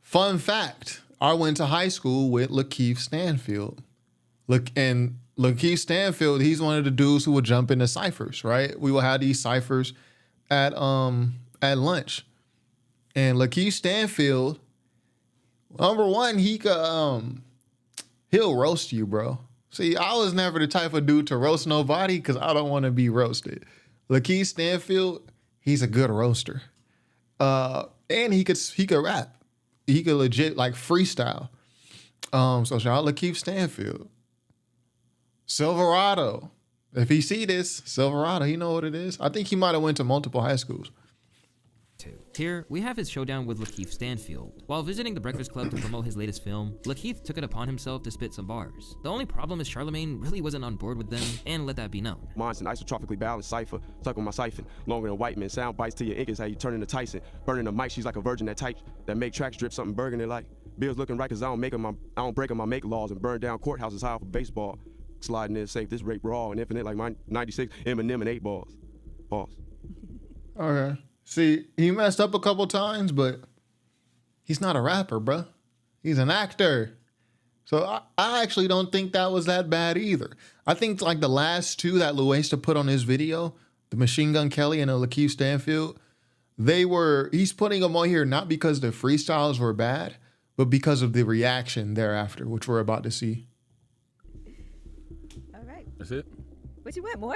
A: Fun fact, I went to high school with Lakeith Stanfield. And Lakeith Stanfield, he's one of the dudes who would jump into ciphers, right? We would have these ciphers at lunch. And Lakeith Stanfield, number one, he'll roast you, bro. See, I was never the type of dude to roast nobody because I don't want to be roasted. Lakeith Stanfield, he's a good roaster. And he could rap. He could legit like freestyle. So shout out Lakeith Stanfield. Silverado. If he see this, Silverado, he know what it is. I think he might have went to multiple high schools.
B: Here, we have his showdown with Lakeith Stanfield. While visiting the Breakfast Club to promote his latest film, Lakeith took it upon himself to spit some bars. The only problem is Charlemagne really wasn't on board with them, and let that be known.
C: Mine's an isotropically balanced cipher, stuck on my siphon. Longer than white men, sound bites to your ink is how you turn into Tyson. Burning the mic, she's like a virgin that type, that make tracks drip something burgundy like. Bills looking right cause I don't break my make laws and burn down courthouses high off of baseball. Sliding in safe, this rape raw and infinite like my 96 Eminem and 8 balls. Pause.
A: Okay. See, he messed up a couple times, but he's not a rapper, bro. He's an actor. So I actually don't think that was that bad either. I think like the last two that Louaista put on his video, the Machine Gun Kelly and the Lakeith Stanfield, he's putting them on here not because the freestyles were bad, but because of the reaction thereafter, which we're about to see.
N: All right.
L: That's it.
N: What you want more?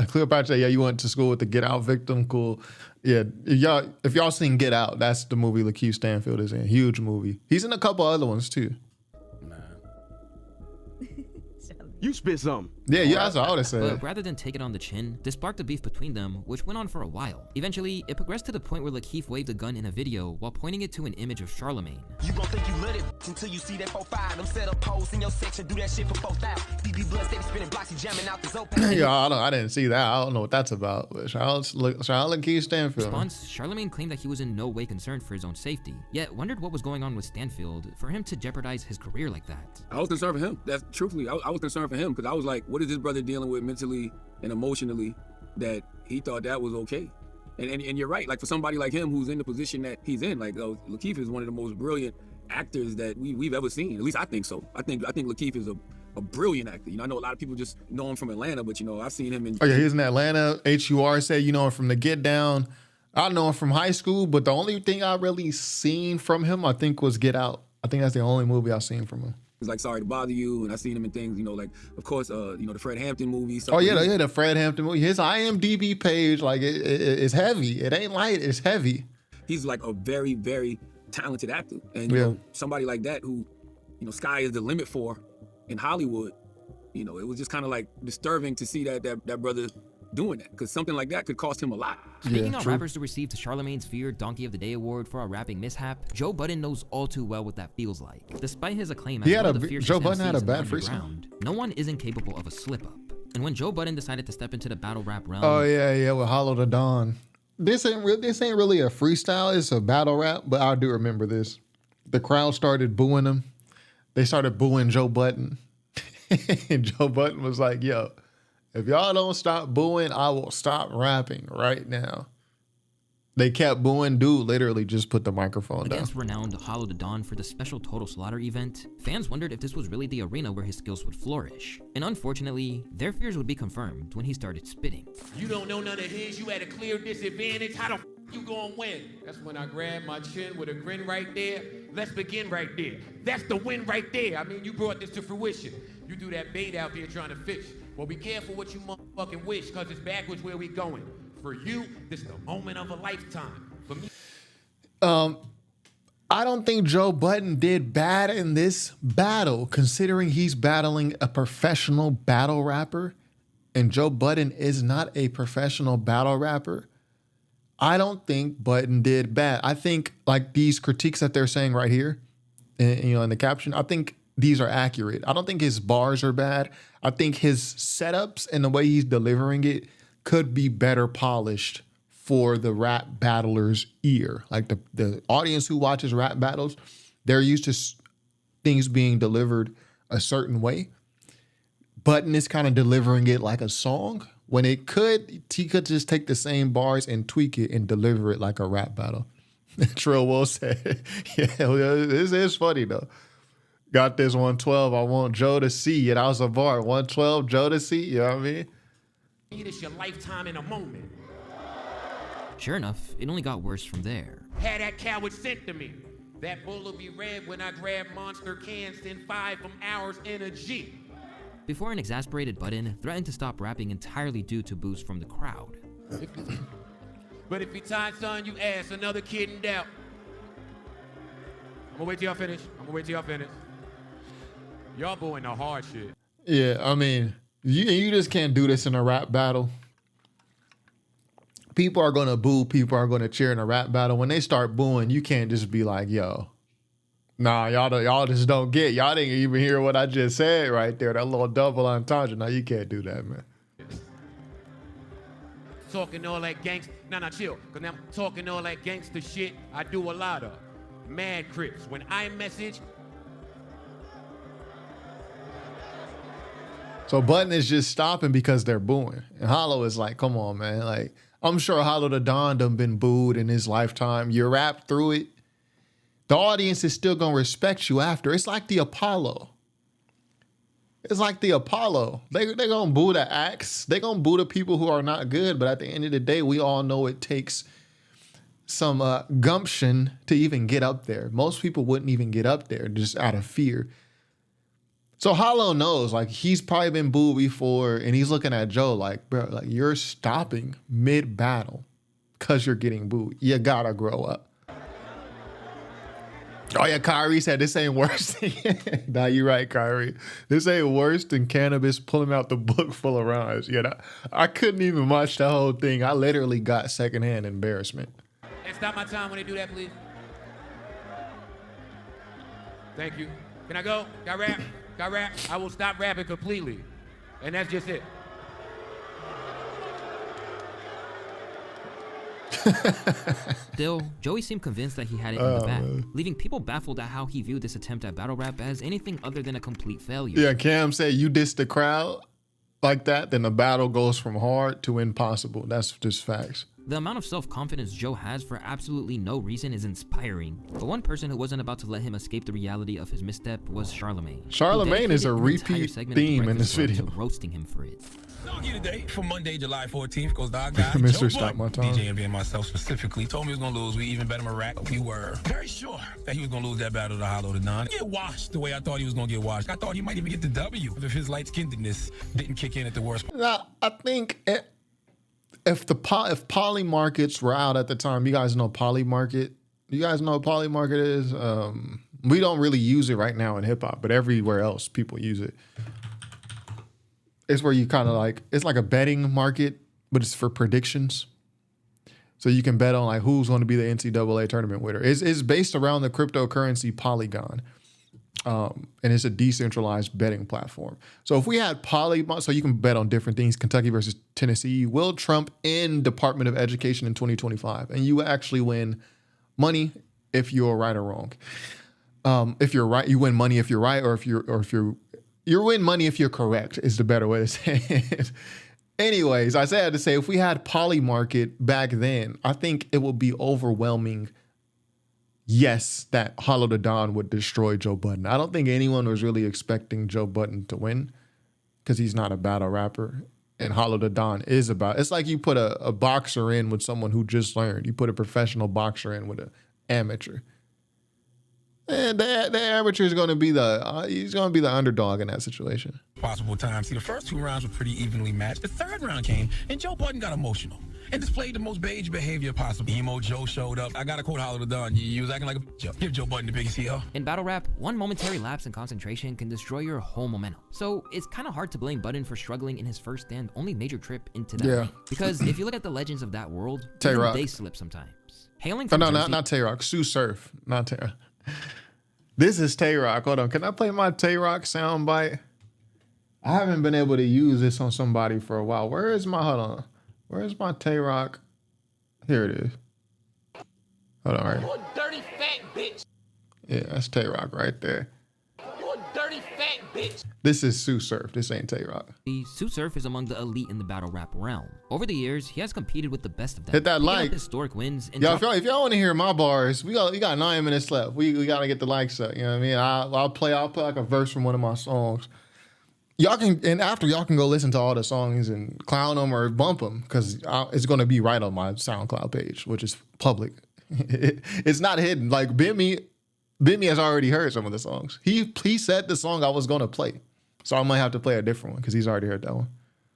A: Cleopatra, yeah, you went to school with the Get Out victim. Cool. Yeah, if y'all seen Get Out, that's the movie Lakeith Stanfield is in. Huge movie. He's in a couple other ones too.
C: You spit something.
A: Yeah, that's what I would have said.
B: But rather than take it on the chin, this sparked a beef between them, which went on for a while. Eventually, it progressed to the point where Lakeith waved a gun in a video while pointing it to an image of Charlemagne.
O: You gon' think you lit it until you see that 4-5. Them set up posts in your section, do that shit for 4,000. BB Blood steady spinning blocks, he jamming out this open.
A: Yeah, I didn't see that. I don't know what that's about. But shout out Lakeith Stanfield.
B: In response, Charlemagne claimed that he was in no way concerned for his own safety, yet wondered what was going on with Stanfield for him to jeopardize his career like that.
L: I was concerned for him. That's truthfully, I was concerned for him because I was like, what is this brother dealing with mentally and emotionally that he thought that was okay? And you're right. Like for somebody like him who's in the position that he's in, like Lakeith is one of the most brilliant actors that we've ever seen. At least I think so. I think Lakeith is a brilliant actor. You know, I know a lot of people just know him from Atlanta, but you know, I've seen him in.
A: Oh yeah, he's in Atlanta. HUR said you know him from The Get Down. I know him from high school, but the only thing I really seen from him, I think, was Get Out. I think that's the only movie I've seen from him.
L: It's like Sorry to Bother You, and I've seen him in things, you know, like, of course, you know, the Fred Hampton movies.
A: Oh, yeah, the Fred Hampton movie. His IMDb page, like, it's heavy. It ain't light, it's heavy.
L: He's like a very, very talented actor. And, you know, somebody like that who, you know, sky is the limit for in Hollywood, you know, it was just kind of like disturbing to see that brother doing that, because something like that could cost him a lot.
B: Speaking on rappers to receive the Charlemagne's feared Donkey of the Day award for a rapping mishap, Joe Budden knows all too well what that feels like. Despite his acclaim as one of the fiercest
A: Joe Budden had a
B: MCs in the
A: bad
B: underground, no one is incapable of a slip-up. And when Joe Budden decided to step into the battle rap realm...
A: Oh, yeah, with Hollow the Dawn. This ain't really a freestyle, it's a battle rap, but I do remember this. the crowd started booing him. They started booing Joe Budden. And Joe Budden was like, yo, if y'all don't stop booing, I will stop rapping right now. They kept booing. Dude literally just put the microphone down.
B: Against renowned Hollow the Don for the special Total Slaughter event, fans wondered if this was really the arena where his skills would flourish. And unfortunately, their fears would be confirmed when he started spitting.
P: You don't know none of his, you at a clear disadvantage. How the f you gonna win? That's when I grab my chin with a grin right there. Let's begin right there. That's the win right there. I mean, you brought this to fruition. You do that bait out there trying to fish. Well, be careful what you motherfucking wish, cause it's backwards where we going. For you, this is the moment of a lifetime. For me,
A: I don't think Joe Budden did bad in this battle, considering he's battling a professional battle rapper, and Joe Budden is not a professional battle rapper. I don't think Budden did bad. I think like these critiques that they're saying right here, in the caption, I think these are accurate. I don't think his bars are bad. I think his setups and the way he's delivering it could be better polished for the rap battler's ear. Like the audience who watches rap battles, they're used to things being delivered a certain way. Budden is kind of delivering it like a song when he could just take the same bars and tweak it and deliver it like a rap battle. Trill Will said, yeah, this is funny though. Got this 112, I want Joe to see it. I was a bar, 112, Joe to see, you know what I mean?
P: it's your lifetime in a moment.
B: Sure enough, it only got worse from there.
P: Had that coward sent to me. That bull will be red when I grab monster cans, send 5 from ours in a G.
B: Before an exasperated Budden threatened to stop rapping entirely due to boos from the crowd.
P: But if you tied, son, you ass another kid in doubt. I'm gonna wait till y'all finish. Y'all booing the hard shit.
A: Yeah, I mean, you just can't do this in a rap battle. People are gonna boo, people are gonna cheer in a rap battle. When they start booing, you can't just be like, yo, nah, y'all just don't get. Y'all didn't even hear what I just said right there. That little double entendre. No, you can't do that, man.
P: Talking all that gangsta, nah, chill. Cause now I'm talking all that gangster shit I do a lot of. Mad Crips. When I message.
A: So Budden is just stopping because they're booing. And Hollow is like, come on, man. Like, I'm sure Hollow the Don done been booed in his lifetime. You rap through it. The audience is still gonna respect you after. It's like the Apollo. It's like the Apollo. They're gonna boo the acts. They're gonna boo the people who are not good. But at the end of the day, we all know it takes some gumption to even get up there. Most people wouldn't even get up there just out of fear. So Hollow knows, like, he's probably been booed before, and he's looking at Joe like, bro, like, you're stopping mid-battle because you're getting booed. You gotta grow up. Oh yeah, Kyrie said this ain't worse. Nah, you're right, Kyrie. This ain't worse than Cannabis pulling out the book full of rhymes. Yeah, I couldn't even watch the whole thing. I literally got secondhand embarrassment.
P: And stop my time when they do that, please. Thank you. Can I go? Got rap? Got rap? I will stop rapping completely. And that's just it.
B: Still, Joey seemed convinced that he had it in the bag, leaving people baffled at how he viewed this attempt at battle rap as anything other than a complete failure.
A: Yeah, Cam said you diss the crowd like that, then the battle goes from hard to impossible. That's just facts.
B: The amount of self-confidence Joe has for absolutely no reason is inspiring. But one person who wasn't about to let him escape the reality of his misstep was Charlemagne.
A: Charlemagne is a repeat theme in this video.
B: Roasting him for it.
Q: Doggy today for Monday, July 14th goes Dog Guy.
A: Mr. Stop My Time.
Q: DJ Envy and myself specifically told me he was gonna lose. We even bet him a rack. We were very sure that he was gonna lose that battle to Hollow the Don. Get washed the way I thought he was gonna get washed. I thought he might even get the W if his light-skinnedness didn't kick in at the worst.
A: Now, I think if Poly Markets were out at the time, you guys know Poly Market. You guys know what Poly Market is? We don't really use it right now in hip hop, but everywhere else people use it. It's where you kind of like, it's like a betting market, but it's for predictions. So you can bet on like who's going to be the NCAA tournament winner. It's based around the cryptocurrency Polygon. And it's a decentralized betting platform. So if we had so you can bet on different things, Kentucky versus Tennessee, will Trump in Department of Education in 2025, and you actually win money if you're right or wrong. If you're right, you win money if you're right, or if you win money if you're correct is the better way to say it. Anyways, I had to say, if we had Poly Market back then, I think it would be overwhelming. Yes, that Hollow the Don would destroy Joe Budden. I don't think anyone was really expecting Joe Budden to win because he's not a battle rapper. And Hollow the Don is about. It's like you put a boxer in with someone who just learned. You put a professional boxer in with an amateur. And the amateur is going to be he's going to be the underdog in that situation.
Q: Possible time. See, the first 2 rounds were pretty evenly matched. The 3rd round came, and Joe Budden got emotional and displayed the most beige behavior possible. Emo Joe showed up. I got to quote Hollow the Don. You was acting like a bitch. Give Joe Budden the biggest heel.
B: In battle rap, one momentary lapse in concentration can destroy your whole momentum. So it's kind of hard to blame Budden for struggling in his first and only major trip into that ring. Because if you look at the legends of that world, even they slip sometimes. Hailing from Jersey,
A: not Tay-Rock. Sue Surf, not Tay-Rock. This is Tay-Rock. Hold on. Can I play my Tay-Rock soundbite? I haven't been able to use this on somebody for a while. Where's my Tay-Rock? Here it is. Hold on, right?
O: You a dirty fat bitch.
A: Yeah, that's Tay-Rock right there.
O: You a dirty fat bitch.
A: This is Sue Surf. This ain't Tay-Rock.
B: Sue Surf is among the elite in the battle rap realm. Over the years, he has competed with the best of them.
A: Hit that like.
B: Historic wins. And
A: Yo, if y'all want to hear my bars, we got 9 minutes left. We got to get the likes up. You know what I mean? I'll play like a verse from one of my songs. Y'all can, and after y'all can go listen to all the songs and clown them or bump them because it's going to be right on my SoundCloud page, which is public. It's not hidden. Like Bimmy has already heard some of the songs. He said the song I was going to play. So I might have to play a different one because he's already heard that one.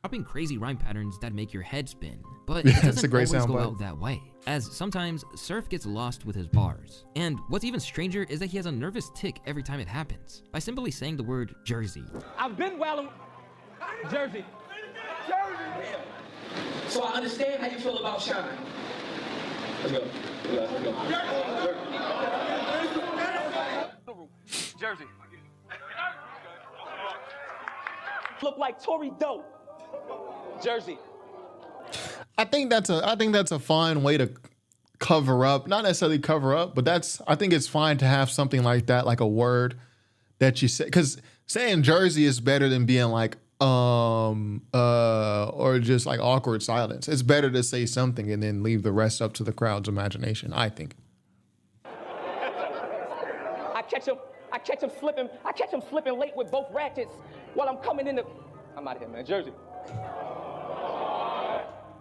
B: Dropping crazy rhyme patterns that make your head spin. But
A: Yeah,
B: it
A: it's a
B: doesn't
A: great
B: always go
A: soundbite.
B: out that way, as sometimes Surf gets lost with his bars. And what's even stranger is that he has a nervous tick every time it happens, by simply saying the word Jersey.
O: I've been well Jersey. Jersey. So I understand how you feel about Shine. Let's go. Jersey. Look like Tory Doe. Jersey.
A: I think that's a fine way to cover up, not necessarily cover up, but I think it's fine to have something like that, like a word that you say, because saying Jersey is better than being like or just like awkward silence. It's better to say something and then leave the rest up to the crowd's imagination, I think.
O: I catch him slipping late with both ratchets while I'm coming in the. I'm out of here, man. Jersey.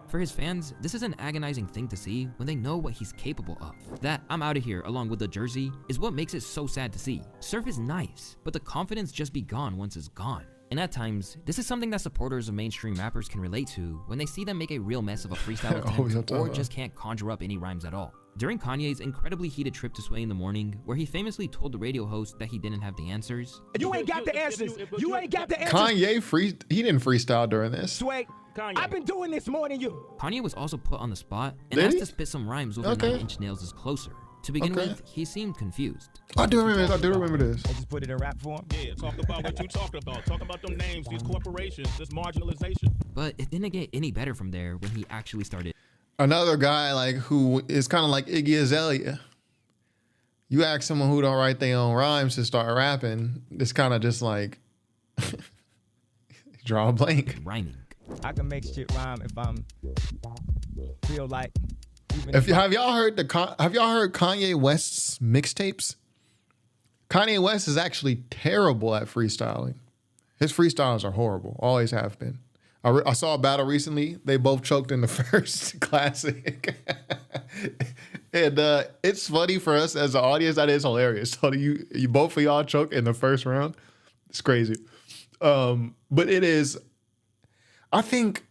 B: For his fans, this is an agonizing thing to see when they know what he's capable of. That I'm out of here along with the Jersey is what makes it so sad to see. Surf is nice, but the confidence just be gone once it's gone. And at times, this is something that supporters of mainstream rappers can relate to when they see them make a real mess of a freestyle attempt or just can't conjure up any rhymes at all. During Kanye's incredibly heated trip to Sway in the Morning, where he famously told the radio host that he didn't have the answers.
M: You ain't got the answers. You ain't got the answers.
A: Kanye he didn't freestyle during this.
M: Sway, I've been doing this more than you.
B: Kanye was also put on the spot and
A: Did
B: asked
A: he?
B: to spit some rhymes over 9 Inch Nails is Closer. To begin with, he seemed confused.
A: I do remember this.
M: I just put it in rap form.
G: Yeah, talk about what you talked about. Talk about them names, these corporations, this marginalization.
B: But it didn't get any better from there when he actually started.
A: Another guy like who is kind of like Iggy Azalea. You ask someone who don't write their own rhymes to start rapping, it's kind of just like draw a blank.
B: Rhyming.
M: I can make shit rhyme if I'm feel like.
A: Have y'all heard Kanye West's mixtapes? Kanye West is actually terrible at freestyling. His freestyles are horrible, always have been. I saw a battle recently. They both choked in the first classic. And it's funny for us as an audience. That is hilarious. So you both of y'all choke in the first round. It's crazy. But it is, I think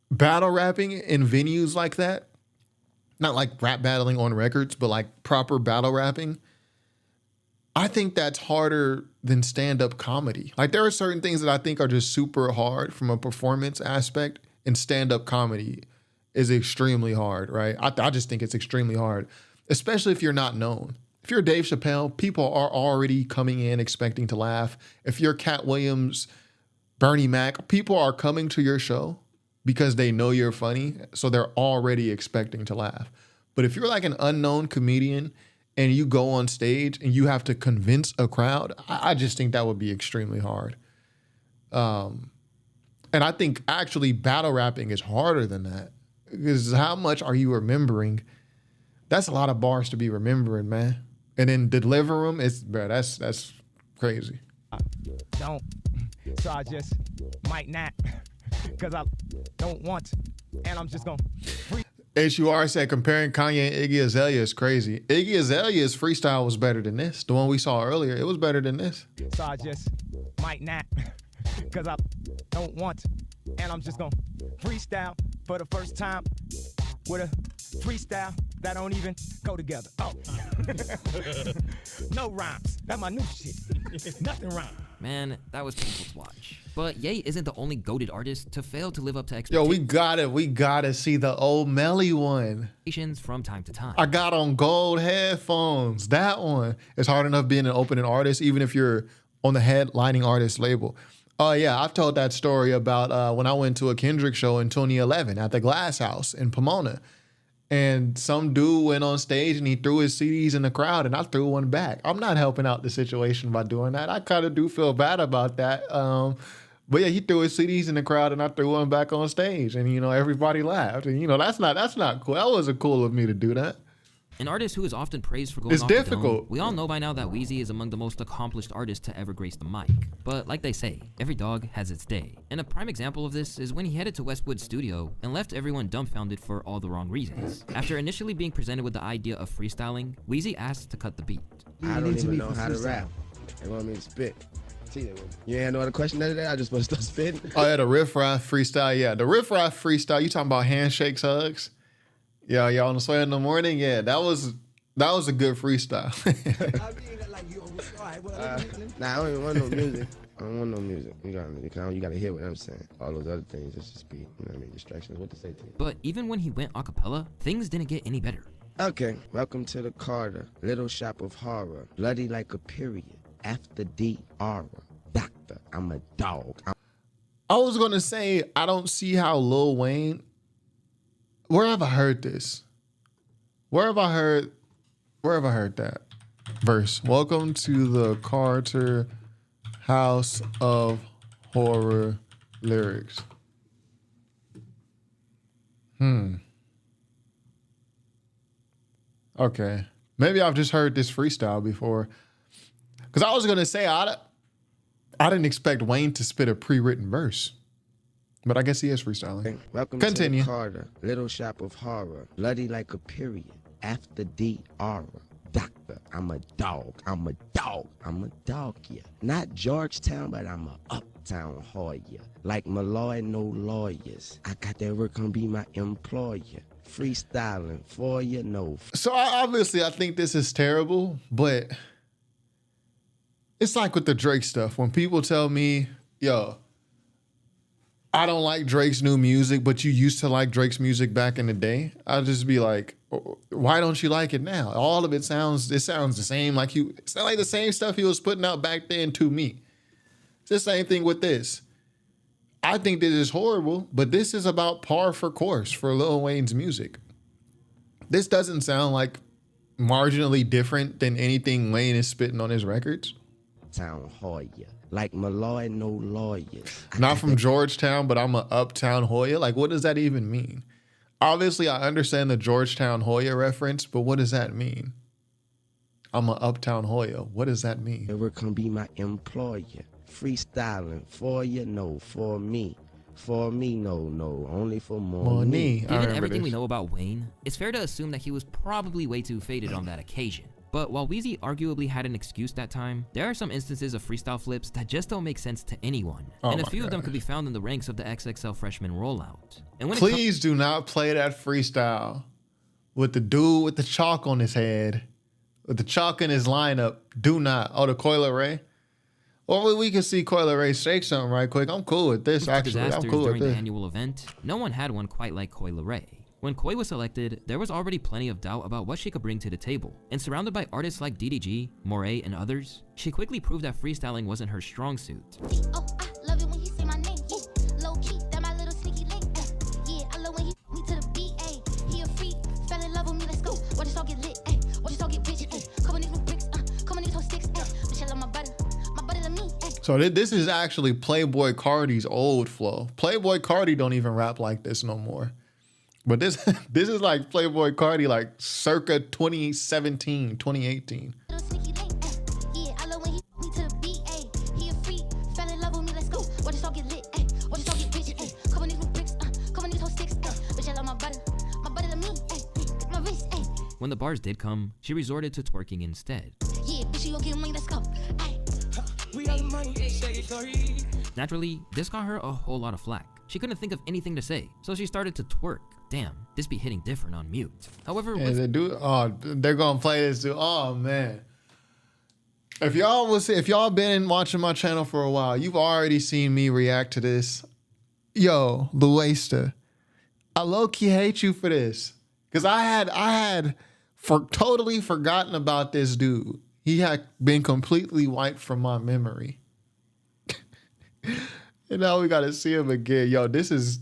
A: battle rapping in venues like that, not like rap battling on records, but like proper battle rapping, I think that's harder than stand-up comedy. Like there are certain things that I think are just super hard from a performance aspect, and stand-up comedy is extremely hard, right? I just think it's extremely hard, especially if you're not known. If you're Dave Chappelle, people are already coming in expecting to laugh. If you're Cat Williams, Bernie Mac, people are coming to your show because they know you're funny, so they're already expecting to laugh. But if you're like an unknown comedian and you go on stage and you have to convince a crowd, I just think that would be extremely hard. And I think actually battle rapping is harder than that, because how much are you remembering? That's a lot of bars to be remembering, man. And then deliver them, that's crazy.
R: Don't. So I just might not, because I don't want to. And I'm just going to.
A: HUR said comparing Kanye and Iggy Azalea is crazy. Iggy Azalea's freestyle was better than this. The one we saw earlier, it was better than this.
R: So I just might not, because I don't want to. And I'm just going to freestyle for the first time with a freestyle that don't even go together. Oh. No rhymes. That's my new shit. Nothing rhymes.
B: Man, that was painful to watch. But Ye isn't the only goated artist to fail to live up to
A: Yo,
B: expectations.
A: we gotta see the old Melly one.
B: From time to time.
A: I got on gold headphones. That one. It's hard enough being an opening artist, even if you're on the headlining artist label. Oh yeah, I've told that story about when I went to a Kendrick show in 2011 at the Glass House in Pomona. And some dude went on stage and he threw his CDs in the crowd, and I threw one back. I'm not helping out the situation by doing that. I kind of do feel bad about that. But yeah, he threw his CDs in the crowd and I threw one back on stage, and everybody laughed. And that's not cool. That wasn't cool of me to do that.
B: An artist who is often praised for going
A: It's
B: off the dome,
A: difficult.
B: we all know by now that Wheezy is among the most accomplished artists to ever grace the mic. But like they say, every dog has its day. And a prime example of this is when he headed to Westwood's studio and left everyone dumbfounded for all the wrong reasons. After initially being presented with the idea of freestyling, Wheezy asked to cut the beat.
C: I don't even know how to rap. They want me to spit. You ain't no other question after that? I just supposed to start spitting?
A: Oh yeah, the Riff Raff freestyle. Yeah, the Riff Raff freestyle. You talking about handshakes, hugs? Yeah, y'all on the sway in the morning. Yeah, that was a good freestyle.
C: Nah, I don't even want no music. I don't want no music. You gotta hear what I'm saying. All those other things, it's just be, distractions. What to say to you?
B: But even when he went a cappella, things didn't get any better.
C: Okay, welcome to the Carter, Little Shop of Horror. Bloody like a period. After the aura. Doctor, I'm a dog.
A: I was gonna say, I don't see how Lil Wayne. Where have I heard this? Where have I heard that verse? Welcome to the Carter House of Horror lyrics. Okay. Maybe I've just heard this freestyle before. Because I was going to say, I didn't expect Wayne to spit a pre-written verse. But I guess he is freestyling.
C: Welcome
A: Continue.
C: to the Carter, Little Shop of Horror. Bloody like a period. After the aura. Doctor, I'm a dog. I'm a dog. I'm a dog, yeah. Not Georgetown, but I'm a uptown Hoya. Like Malloy, no lawyers. I got that work gonna be my employer. Freestyling for you, no.
A: So obviously I think this is terrible, but it's like with the Drake stuff. When people tell me, yo, I don't like Drake's new music, but you used to like Drake's music back in the day, I'll just be like, why don't you like it now? All of it sounds the same. It's not like the same stuff he was putting out back then to me. It's the same thing with this. I think this is horrible, but this is about par for course for Lil Wayne's music. This doesn't sound like marginally different than anything Wayne is spitting on his records.
C: Town Hoya. Like Malloy, no lawyers.
A: Not from Georgetown, but I'm a uptown Hoya. Like, what does that even mean? Obviously, I understand the Georgetown Hoya reference, but what does that mean? I'm a uptown Hoya. What does that mean?
C: Never can be my employer. Freestyling for you, no. For me. For me, no. Only for money.
B: Given everything we know about Wayne, it's fair to assume that he was probably way too faded on that occasion. But while Wheezy arguably had an excuse that time, there are some instances of freestyle flips that just don't make sense to anyone. And a few of them could be found in the ranks of the XXL freshman rollout. And when
A: Please do not play that freestyle with the dude with the chalk on his head, with the chalk in his lineup. Do not. Oh, the Coil Ray? Well, we can see Coil Ray shake something right quick. I'm cool with this, actually. I'm cool with
B: during the
A: this.
B: annual event, no one had one quite like Coil Ray. When Koi was selected, there was already plenty of doubt about what she could bring to the table, and surrounded by artists like DDG, Moray, and others, she quickly proved that freestyling wasn't her strong suit.
S: Oh, I love it when he say my name, low key, that my little sneaky link, yeah, I love when he me to the beat, he a freak, fell in love with me, let's go, watch us all get lit, watch us all get rich,
A: So this is actually Playboy Cardi's old flow. Playboy Cardi don't even rap like this no more. But this this is like Playboy Cardi like circa 2017, 2018.
B: When the bars did come, she resorted to twerking instead. Naturally, this got her a whole lot of flack. She couldn't think of anything to say, so she started to twerk. Damn, this be hitting different on mute. However,
A: they're gonna play this too. Oh man. If y'all been watching my channel for a while, you've already seen me react to this. Yo, Louaista, I low-key hate you for this. Cause I had totally forgotten about this dude. He had been completely wiped from my memory. And now we gotta see him again. Yo, this is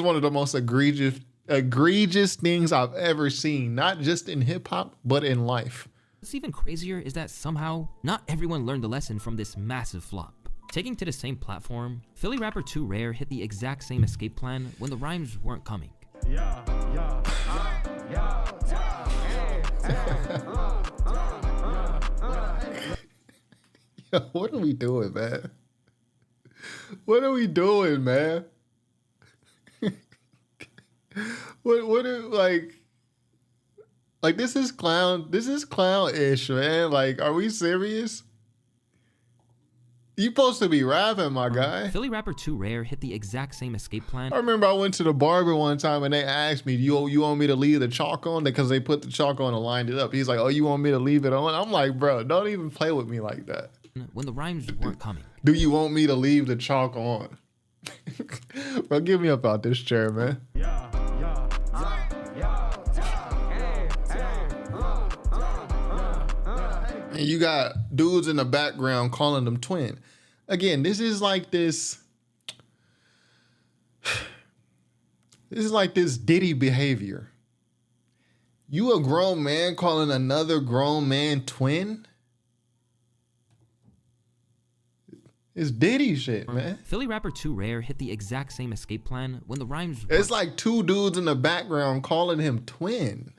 A: one of the most egregious things I've ever seen. Not just in hip hop, but in life.
B: What's even crazier is that somehow not everyone learned the lesson from this massive flop. Taking to the same platform, Philly rapper Too Rare hit the exact same escape plan when the rhymes weren't coming.
A: Yo, what are we doing, man? What are we doing, man? what are like this is clown-ish, man. Like, are we serious? You supposed to be rapping, my guy.
B: Philly rapper Too Rare hit the exact same escape plan.
A: I remember I went to the barber one time and they asked me, you want me to leave the chalk on? Because they put the chalk on and lined it up. He's like, oh, you want me to leave it on? I'm like, bro, don't even play with me like that.
B: When the rhymes weren't coming.
A: Do you want me to leave the chalk on? Bro, get me up out this chair, man. And you got dudes in the background calling them twin. Again, this is like this Diddy behavior. You a grown man calling another grown man twin? It's Diddy shit, man.
B: Philly rapper Too Rare hit the exact same escape plan when the rhymes
A: It's like two dudes in the background calling him twin.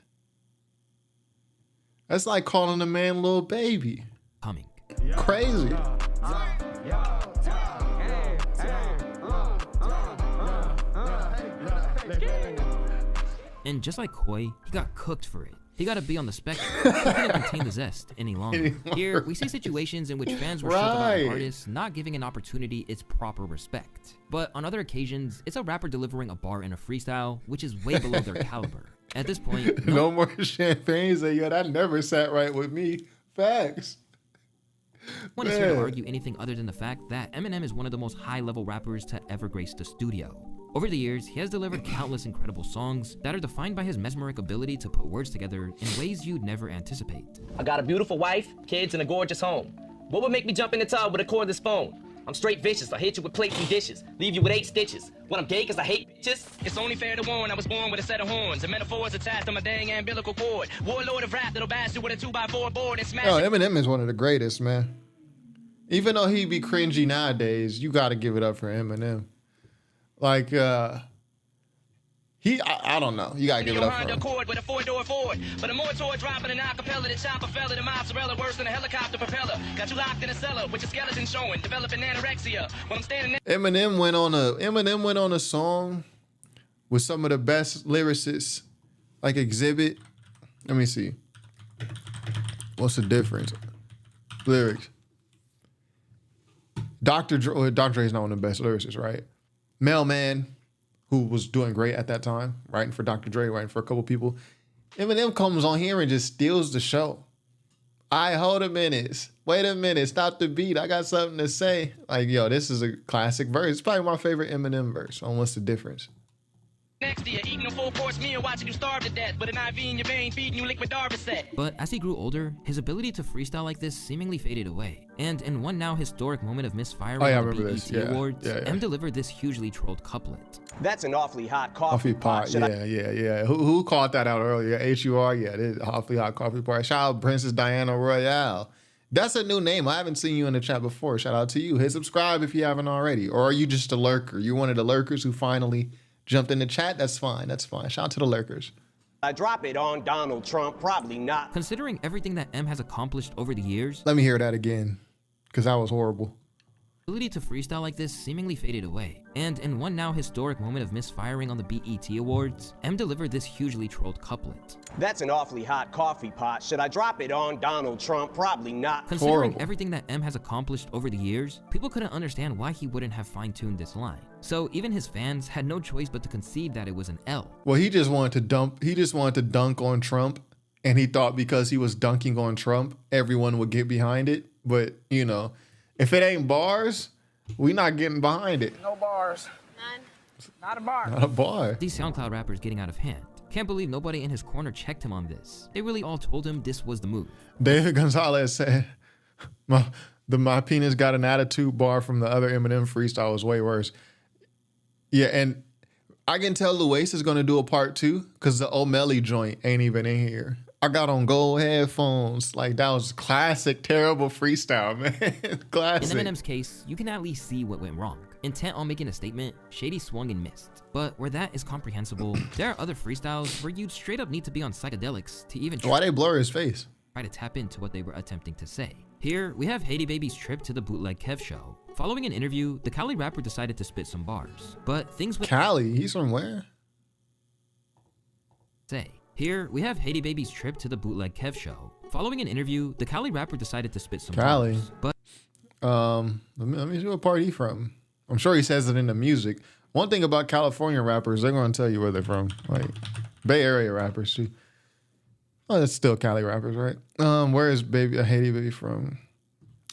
A: That's like calling a man little baby.
B: Coming.
A: Crazy.
B: And just like Koi, he got cooked for it. He got to be on the spectrum. He couldn't contain the zest any longer. Here, we see situations in which fans were shook about an artist not giving an opportunity its proper respect. But on other occasions, it's a rapper delivering a bar in a freestyle, which is way below their caliber. At this point,
A: no more champagne. Say, yo, that never sat right with me. Facts.
B: One is here to argue anything other than the fact that Eminem is one of the most high-level rappers to ever grace the studio. Over the years, he has delivered countless incredible songs that are defined by his mesmeric ability to put words together in ways you'd never anticipate.
T: I got a beautiful wife, kids, and a gorgeous home. What would make me jump in the tub with a cordless phone? I'm straight vicious, I hit you with plates and dishes, leave you with 8 stitches. When I'm gay cause I hate bitches, it's only fair to warn I was born with a set of horns and metaphors attached on my dang umbilical cord. Warlord of rap that'll bash you with a 2x4 board and smash.
A: Yo, Eminem is one of the greatest, man. Even though he be cringy nowadays, you gotta give it up for Eminem. Like, I don't know. You gotta give it up for him.
T: With a 4-door Ford, but a motor dropping an acapella, the chopper fella, the mozzarella worse than a helicopter propeller. Got you locked in a cellar with your skeleton showing, developing anorexia. When I'm standing there.
A: Eminem went on a song with some of the best lyricists, like Exhibit. Let me see. What's the difference? Lyrics. Dr. Dre is not one of the best lyricists, right? Mailman, who was doing great at that time, writing for Dr. Dre, writing for a couple people. Eminem comes on here and just steals the show. Hold a minute. Wait a minute. Stop the beat. I got something to say. Like, yo, this is a classic verse. It's probably my favorite Eminem verse on What's the Difference.
T: Next to you, eating a full-course meal, watching you starve to death, with an IV in your vein, feeding you liquid Darvocet.
B: But as he grew older, his ability to freestyle like this seemingly faded away. And in one now historic moment of misfiring on the BET Awards, M delivered this hugely trolled couplet.
U: That's an awfully hot coffee pot.
A: Yeah. Who called that out earlier? HUR, this awfully hot coffee pot. Shout out Princess Diana Royale That's a new name. I haven't seen you in the chat before. Shout out to you. Hit subscribe if you haven't already. Or are you just a lurker? You're one of the lurkers who finally jumped in the chat? That's fine. That's fine. Shout out to the lurkers.
U: I drop it on Donald Trump, probably not.
B: Considering everything that M has accomplished over the years,
A: Let me hear that again, because that was horrible.
B: the ability to freestyle like this seemingly faded away. And in one now historic moment of misfiring on the BET Awards, M delivered this hugely trolled couplet.
U: That's an awfully hot coffee pot. Should I drop it on Donald Trump? Probably not.
B: Considering everything that M has accomplished over the years, people couldn't understand why he wouldn't have fine-tuned this line. So even his fans had no choice but to concede that it was an L.
A: Well, he just wanted to dunk on Trump, and he thought because he was dunking on Trump, everyone would get behind it. But, you know, if it ain't bars, we not getting behind it.
O: No bars. None. Not a bar.
A: Not a bar.
B: These SoundCloud rappers getting out of hand. Can't believe nobody in his corner checked him on this. They really all told him this was the move.
A: David Gonzalez said, my penis got an attitude bar from the other Eminem freestyle was way worse. Yeah, and I can tell Louaista is going to do a part 2 because the O'Malley joint ain't even in here. I got on gold headphones. Like, that was classic, terrible freestyle, man. Classic.
B: In Eminem's case, you can at least see what went wrong. Intent on making a statement, Shady swung and missed. But where that is comprehensible, there are other freestyles where you'd straight up need to be on psychedelics to even
A: Why they blur his face?
B: Try to tap into what they were attempting to say. Here, we have Haiti Baby's trip to the Bootleg Kev show. Following an interview, the Cali rapper decided to spit some bars. But things went—
A: Cali? He's from where?
B: Here, we have Haiti Baby's trip to the Bootleg Kev show. Following an interview, the Cali rapper decided to spit some
A: Cali.
B: bars. But
A: let me see what part he from. I'm sure he says it in the music. One thing about California rappers, they're going to tell you where they're from. Like Bay Area rappers too. Oh, that's still Cali rappers, right? Where is Haiti Baby from?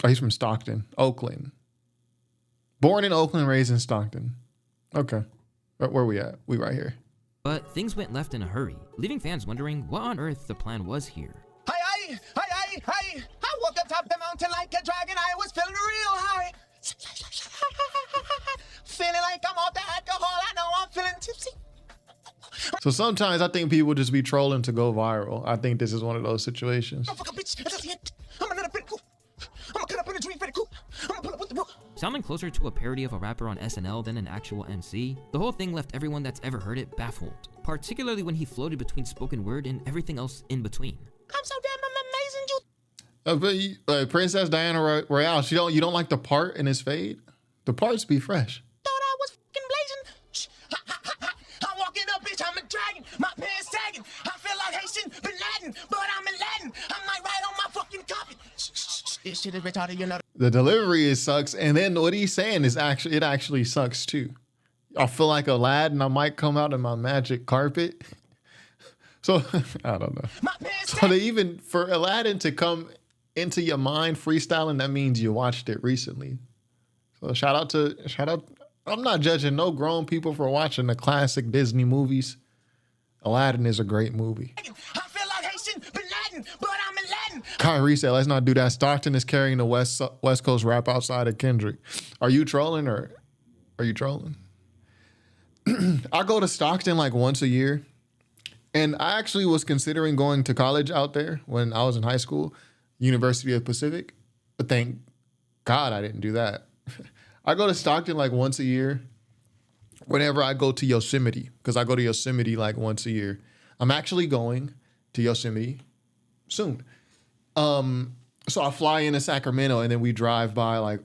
A: Oh, he's from Stockton, Oakland. Born in Oakland, raised in Stockton. Okay. Where we at? We right here.
B: But things went left in a hurry, leaving fans wondering what on earth the plan was here.
O: Hi. I woke up top the mountain like a dragon. I was feeling real high. Feeling like I'm off the alcohol. I know I'm feeling tipsy.
A: So sometimes I think people just be trolling to go viral. I think this is one of those situations.
B: Sounding closer to a parody of a rapper on SNL than an actual MC, the whole thing left everyone that's ever heard it baffled, particularly when he floated between spoken word and everything else in between.
O: I'm so damn amazing,
A: But Princess Diana Royale, you don't like the part in his fade? The parts be fresh.
O: thought I was fucking blazing. I'm walking up, bitch, I'm a dragon. My pants sagging. I feel like Haitian Bin Laden, but I'm in Latin. I might write on my fucking copy. This shit is retarded, you know.
A: The delivery sucks, and then what he's saying is actually sucks too. I feel like Aladdin. I might come out in my magic carpet. So I don't know. So they even for Aladdin to come into your mind freestyling, that means you watched it recently. So shout out. I'm not judging no grown people for watching the classic Disney movies. Aladdin is a great movie.
O: I feel like Haitian Bin Laden, but I'm in Latin.
A: Kyrie said, let's not do that. Stockton is carrying the West Coast rap outside of Kendrick. Are you trolling or are you trolling? I go to Stockton like once a year. And I actually was considering going to college out there when I was in high school, University of Pacific. But thank God I didn't do that. I go to Stockton like once a year whenever I go to Yosemite, because I go to Yosemite like once a year. I'm actually going to Yosemite soon. So I fly into Sacramento and then we drive by like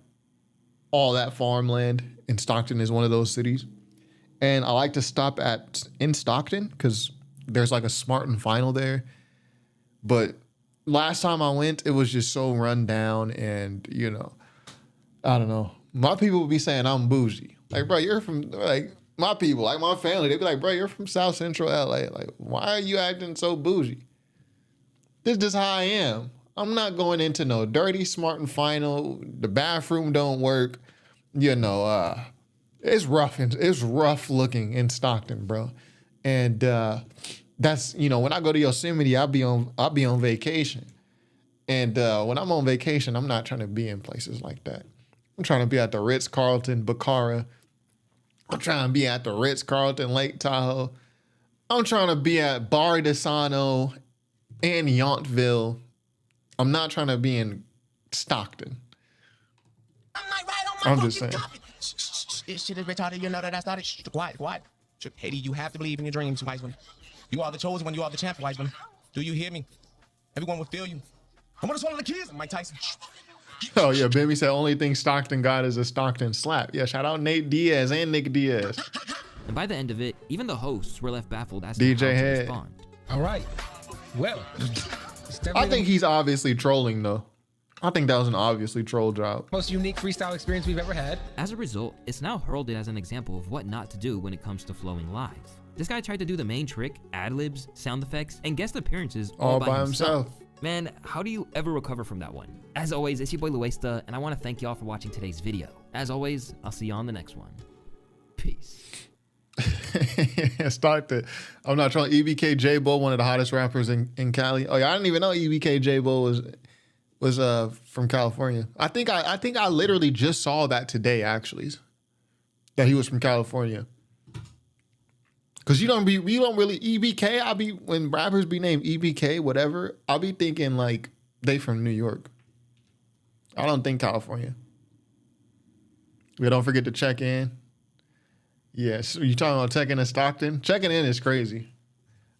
A: all that farmland, and Stockton is one of those cities. And I like to stop in Stockton because there's like a Smart and Final there. But last time I went, it was just so run down, and you know, I don't know. My people would be saying I'm bougie. Like, bro, you're from, like, my people, like my family, they'd be like, bro, you're from South Central LA. Like, why are you acting so bougie? This is just how I am. I'm not going into no dirty Smart and Final. The bathroom don't work. You know, it's rough. It's rough looking in Stockton, bro. And that's, you know, when I go to Yosemite, I'll be on vacation. And when I'm on vacation, I'm not trying to be in places like that. I'm trying to be at the Ritz-Carlton, Bacara. I'm trying to be at the Ritz-Carlton, Lake Tahoe. I'm trying to be at Bar de Sano and Yountville. I'm not trying to be in Stockton.
C: I'm
A: just saying.
C: This shit is retarded. You know that I started. Quiet. Haiti, you have to believe in your dreams, wise one. You are the chosen one. You are the champ, wise one. Do you hear me? Everyone will feel you. I'm gonna swallow the kids, Mike Tyson.
A: Oh yeah, Baby said only thing Stockton got is a Stockton slap. Yeah, shout out Nate Diaz and Nick Diaz.
B: And by the end of it, even the hosts were left baffled as
A: DJ
B: to how to
A: Head.
B: respond.
D: All right. Well,
A: I think he's obviously trolling though. I think that was an obviously troll job.
D: Most unique freestyle experience we've ever had.
B: As a result, it's now heralded as an example of what not to do when it comes to flowing live. This guy tried to do the main trick, ad-libs, sound effects, and guest appearances all by himself. Man, how do you ever recover from that one? As always, it's your boy Louaista, and I want to thank y'all for watching today's video. As always, I'll see you on the next one. Peace.
A: Stockton. I'm not trolling. EBK J-Bo, one of the hottest rappers in Cali. Oh yeah, I didn't even know EBK J-Bo was from California. I think I literally just saw that today actually, that he was from California. Cause you don't really EBK. When rappers be named EBK whatever, I'll be thinking like they from New York. I don't think California. We don't forget to check in. Yes, you talking about checking in Stockton? Checking in is crazy.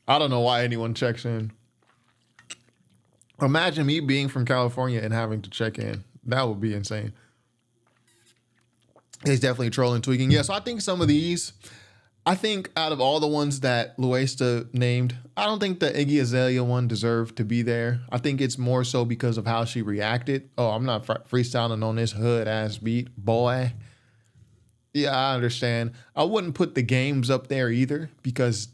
A: I don't know why anyone checks in. Imagine me being from California and having to check in. That would be insane. He's definitely trolling, tweaking. Yeah, so I think some of these, I think out of all the ones that Louaista named, I don't think the Iggy Azalea one deserved to be there. I think it's more so because of how she reacted. Oh, I'm not freestyling on this hood ass beat, boy. Yeah, I understand. I wouldn't put the games up there either because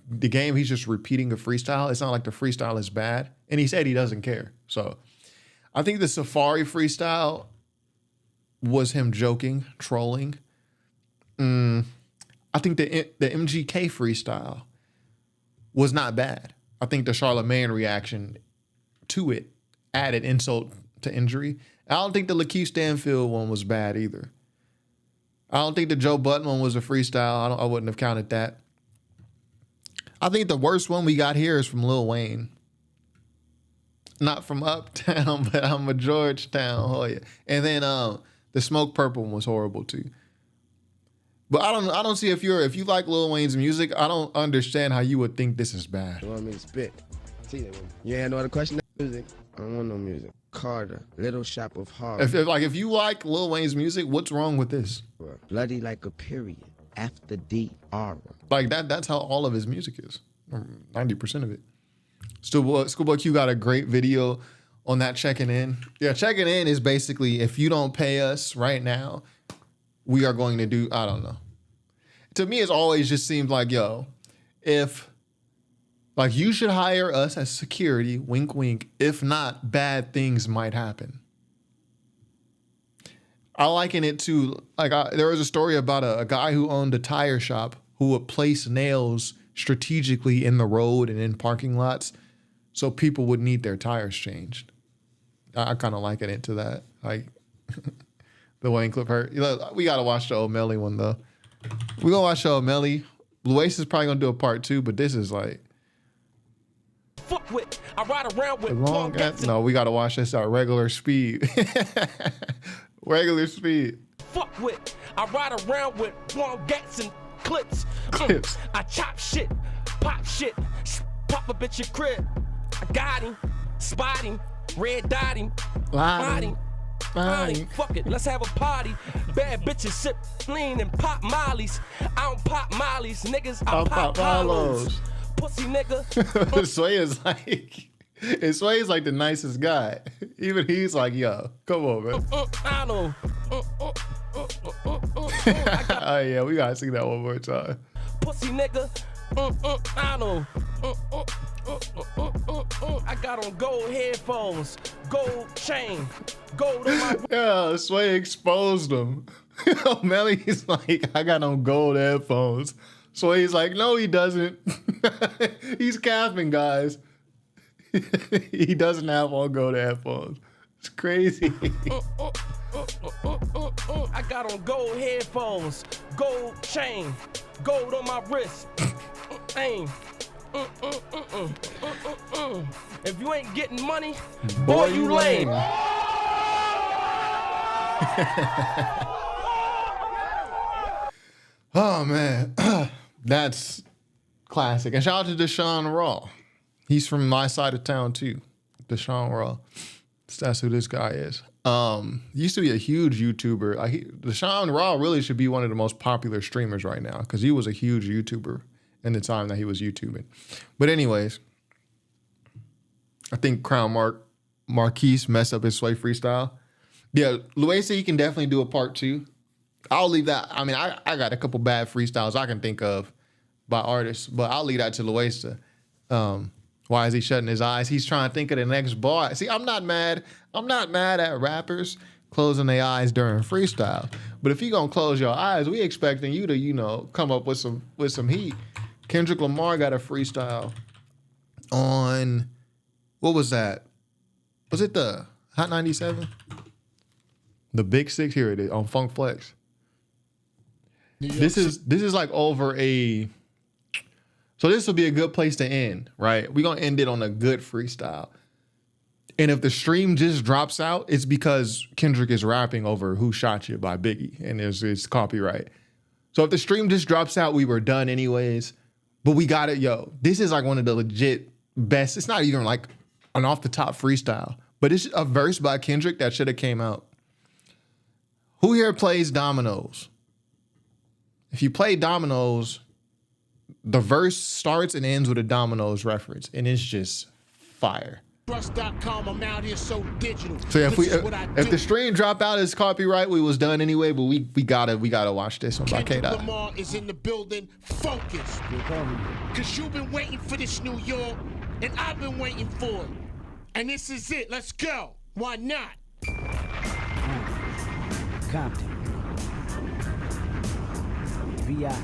A: the game, he's just repeating a freestyle. It's not like the freestyle is bad. And he said he doesn't care. So I think the Safari freestyle was him joking, trolling. I think the MGK freestyle was not bad. I think the Charlemagne reaction to it added insult to injury. I don't think the Lakeith Stanfield one was bad either. I don't think the Joe Budden one was a freestyle. I wouldn't have counted that. I think the worst one we got here is from Lil Wayne. Not from Uptown, but I'm a Georgetown. Oh yeah. And then the Smoke Purple one was horrible too. But I don't see if you like Lil Wayne's music, I don't understand how you would think this is bad.
V: You want me to spit? See that one. You ain't no other question? Music. I don't want no music. Carter, Little Shop of Horrors.
A: If you like Lil Wayne's music, what's wrong with this?
V: Bloody like a period. After DR.
A: Like that's how all of his music is. 90% of it. Schoolboy Q got a great video on that checking in. Yeah, checking in is basically if you don't pay us right now, we are going to do, I don't know. To me, it's always just seemed like, yo, if like you should hire us as security, wink, wink. If not, bad things might happen. I liken it to, like, there was a story about a guy who owned a tire shop who would place nails strategically in the road and in parking lots so people would need their tires changed. I kind of liken it to that. Like, the Wayne clip hurt. We got to watch the O'Malley one, though. We're going to watch the O'Malley. Louaista is probably going to do a part 2, but this is like...
O: Fuck with, I ride around with
A: No, we got to watch this at regular speed. Regular speed.
O: Fuck with, I ride around with long gats and clips. I chop shit, pop shit, pop a bitch your crib. I got him, spot him, red dot him, body him. Fuck it, let's have a party. Bad bitches sip lean and pop mollies. I don't pop mollies, niggas. I pop hollows. Pussy nigga.
A: Sway is like the nicest guy. Even he's like, yo, come on, man.
O: I know.
A: Oh yeah, we gotta see that one more time.
O: Pussy nigga. I know. I got on gold headphones, gold chain, gold on my.
A: Yeah, Sway exposed him. Melly's like, I got on gold headphones. Sway's like, no, he doesn't. He's capping, guys. He doesn't have on gold headphones. It's crazy.
O: I got on gold headphones, gold chain, gold on my wrist. Aim. If you ain't getting money, boy, you lame.
A: Oh man, that's classic. And shout out to Deshaun Raw. He's from my side of town too. Deshaun Raw. That's who this guy is. He used to be a huge YouTuber. Deshaun Raw really should be one of the most popular streamers right now because he was a huge YouTuber in the time that he was YouTubing. But anyways, I think Crown Marquise messed up his Sway freestyle. Yeah, Louaista, he can definitely do a part 2. I'll leave that. I mean, I got a couple bad freestyles I can think of by artists, but I'll leave that to Louaista. Why is he shutting his eyes? He's trying to think of the next bar. See, I'm not mad. I'm not mad at rappers closing their eyes during freestyle. But if you're gonna close your eyes, we expecting you to, come up with some heat. Kendrick Lamar got a freestyle on, what was that? Was it the Hot 97? The Big Six, here it is, on Funk Flex. This is like over a, so this will be a good place to end, right? We're gonna end it on a good freestyle. And if the stream just drops out, it's because Kendrick is rapping over Who Shot You by Biggie, and it's copyright. So if the stream just drops out, we were done anyways. But we got it, yo. This is like one of the legit best. It's not even like an off the top freestyle, but it's a verse by Kendrick that should have came out. Who here plays dominoes? If you play dominoes, the verse starts and ends with a dominoes reference, and it's just fire.
O: Trust.com, I'm out here so digital.
A: So yeah, if the stream dropped out as copyright, we was done anyway. But we gotta watch this one by
O: Kendrick
A: K-Dot.
O: Lamar is in the building, focus. Cause you've been waiting for this New York, and I've been waiting for it. And this is it. Let's go. Why not?
R: Compton. VI.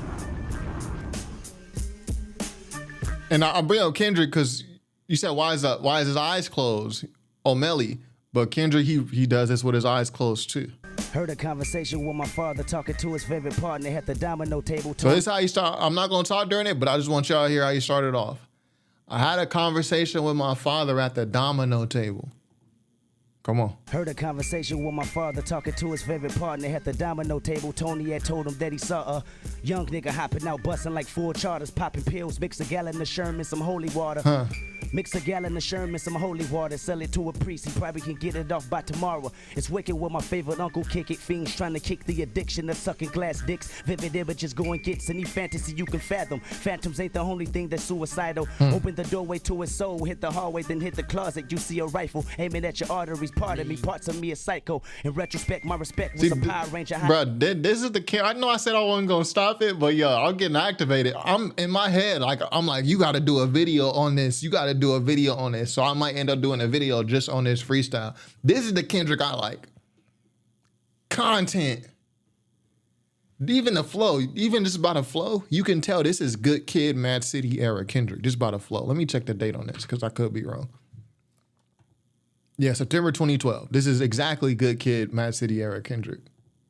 A: And I bring up Kendrick because you said why is his eyes closed? O'Malley, but Kendrick he does this with his eyes closed too.
R: Heard a conversation with my father talking to his favorite partner at the domino table.
A: So this is how you start. I'm not gonna talk during it, but I just want y'all to hear how you started off. I had a conversation with my father at the domino table. Come on.
R: Heard a conversation with my father talking to his favorite partner at the domino table. Tony had told him that he saw a young nigga hopping out, busting like 4 charters, popping pills, mix a gallon of Sherman, some holy water. Mix a gallon of Sherman, some holy water, sell it to a priest, he probably can get it off by tomorrow. It's wicked with my favorite uncle kick it, fiends trying to kick the addiction of sucking glass dicks. Vivid images going gets any fantasy you can fathom. Phantoms ain't the only thing that's suicidal. Open the doorway to his soul, hit the hallway, then hit the closet. You see a rifle aiming at your arteries. Part of me, parts of me is psycho. In retrospect, my respect was a Power Ranger.
A: Bro, this is the I know I said I wasn't gonna stop it, but yo, I'm getting activated. I'm in my head, I'm like, you gotta do a video on this. You gotta do a video on this. So I might end up doing a video just on this freestyle. This is the Kendrick I like. Content. Even the flow, even just about a flow, you can tell this is Good Kid, Mad City era Kendrick. Just about a flow. Let me check the date on this because I could be wrong. Yeah, September 2012. This is exactly Good Kid, Mad City era Kendrick.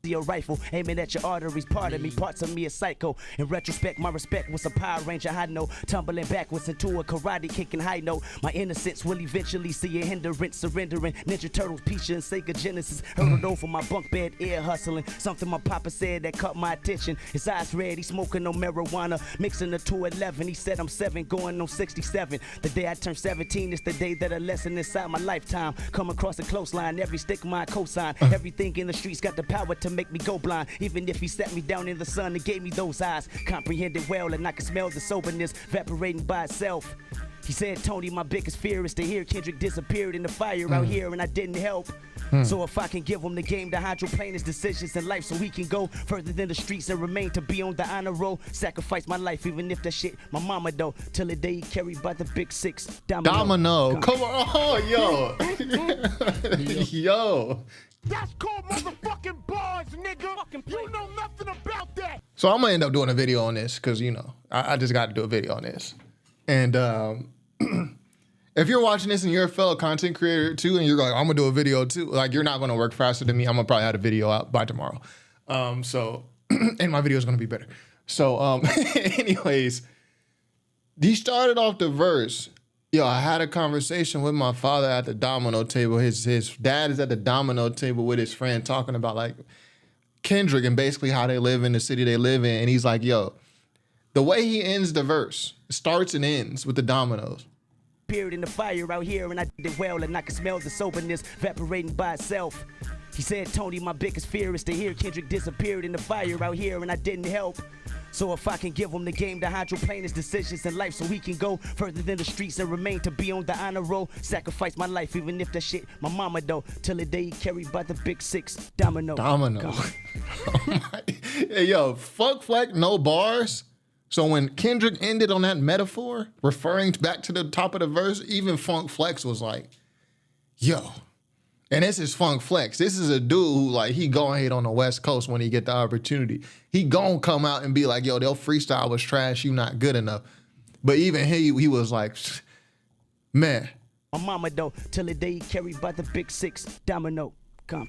R: A rifle aiming at your arteries. Part of me, parts of me is psycho. In retrospect, my respect was a Power Ranger high note, tumbling backwards into a karate kicking high note. My innocence will eventually see a hindrance, surrendering. Ninja Turtles, Peach and Sega Genesis, hurdled over my bunk bed, ear hustling. Something my papa said that caught my attention. His eyes red, he smoking no marijuana, mixing the 211. He said I'm 7, going on 67. The day I turned 17 is the day that a lesson inside my lifetime. Come across a close line, every stick my cosign. Everything in the streets got the power to make me go blind. Even if he set me down in the sun and gave me those eyes, comprehended well, and I can smell the soberness evaporating by itself. He said, Tony, my biggest fear is to hear Kendrick disappeared in the fire out here, and I didn't help. So if I can give him the game to hydroplane his decisions in life so he can go further than the streets and remain to be on the honor roll, sacrifice my life even if that shit my mama though, till the day he carried by the big 6 domino.
A: Come on. Oh, yo. Yo.
O: That's called motherfucking bars, nigga. You know nothing about that.
A: So I'm gonna end up doing a video on this because I just got to do a video on this. And if you're watching this and you're a fellow content creator too, and you're like, I'm gonna do a video too, like you're not gonna work faster than me. I'm gonna probably have a video out by tomorrow. And my video is gonna be better. So anyways, he started off the verse Yo, I had a conversation with my father at the domino table. His dad is at the domino table with his friend talking about like Kendrick and basically how they live in the city they live in. And he's like, yo, the way he ends the verse, starts and ends with the dominoes.
R: Appeared in the fire out here and I did well and I can smell the soberness evaporating by itself. He said, Tony, my biggest fear is to hear Kendrick disappeared in the fire out here and I didn't help. So if I can give him the game to hydroplane his decisions in life so he can go further than the streets and remain to be on the honor roll, sacrifice my life even if that shit my mama though, till the day he carried by the big 6 domino.
A: Domino. Hey, yo, fuck Fleck, no bars. So when Kendrick ended on that metaphor, referring back to the top of the verse, even Funk Flex was like, yo. And this is Funk Flex. This is a dude who, like, he gon' hate on the West Coast when he get the opportunity. He gon' come out and be like, yo, their freestyle was trash, you not good enough. But even he was like, man.
R: My mama though, till the day he carried by the big 6 domino. Come.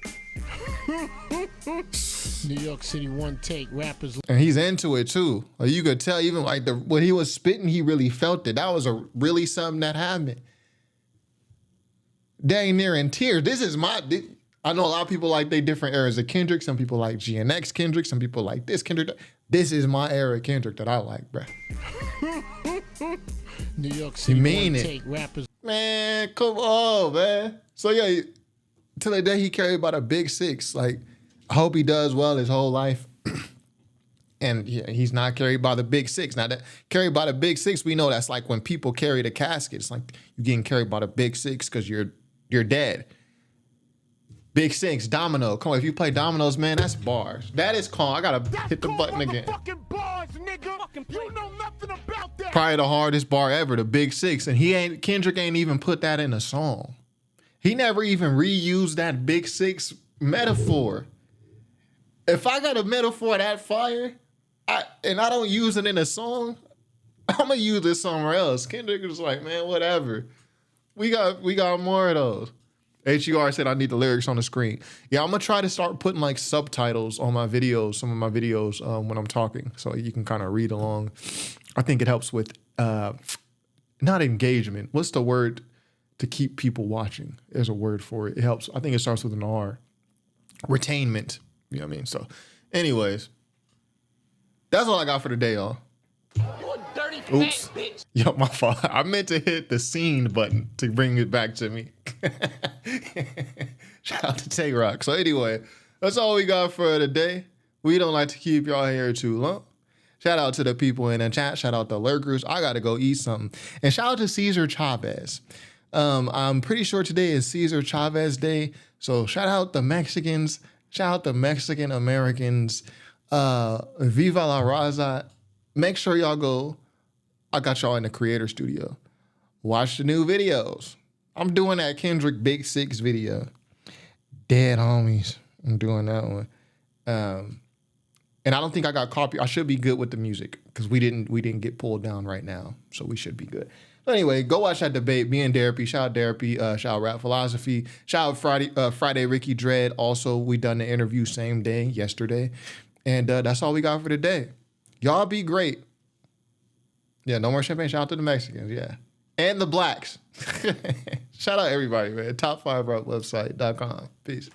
E: New York City one take rappers.
A: And he's into it too. Like, you could tell even like when he was spitting, he really felt it. That was really something that happened. Dang near in tears. I know a lot of people like they different eras of Kendrick. Some people like GNX Kendrick. Some people like this Kendrick. This is my era of Kendrick that I like, bruh.
E: New York City
A: one
E: take rappers.
A: Man, come on, man. So yeah, till the day he carried by the big 6. Like, I hope he does well his whole life. And yeah, he's not carried by the big 6. Now that carried by the big 6, we know that's like when people carry the casket. It's like you're getting carried by the big 6 because you're dead. Big 6, domino. Come on, if you play dominoes, man, that's bars. That is calm. I gotta hit the button again.
O: Bars, nigga. You know nothing about that.
A: Probably the hardest bar ever, the big 6. And Kendrick ain't even put that in a song. He never even reused that big 6 metaphor. If I got a metaphor that fire, and I don't use it in a song, I'm gonna use it somewhere else. Kendrick was like, man, whatever. We got more of those. HUR said I need the lyrics on the screen. Yeah, I'm gonna try to start putting like subtitles on my videos, some of my videos when I'm talking, so you can kind of read along. I think it helps with not engagement. What's the word to keep people watching? There's a word for it. It helps. I think it starts with an R. Retainment. You know what I mean? So, anyways, that's all I got for today, y'all. Oops. Bitch. Yo, my fault. I meant to hit the scene button to bring it back to me. Shout out to Tay Rock. So anyway, that's all we got for today. We don't like to keep y'all here too long. Shout out to the people in the chat. Shout out to lurkers. I got to go eat something. And shout out to Cesar Chavez. I'm pretty sure today is Cesar Chavez Day. So shout out the Mexicans. Shout out the Mexican Americans. Viva la Raza. Make sure y'all go. I got y'all in the creator studio. Watch the new videos. I'm doing that Kendrick Big 6 video. Dead homies. I'm doing that one. And I don't think I got copy. I should be good with the music because we didn't get pulled down right now. So we should be good. But anyway, go watch that debate. Me and Therapy. Shout out Therapy. Shout out Rap Philosophy. Shout out Friday Ricky Dread. Also, we done the interview same day, yesterday. And that's all we got for today. Y'all be great. Yeah, no more champagne. Shout out to the Mexicans. Yeah. And the blacks. Shout out everybody, man. Top5rapwebsite.com. Peace.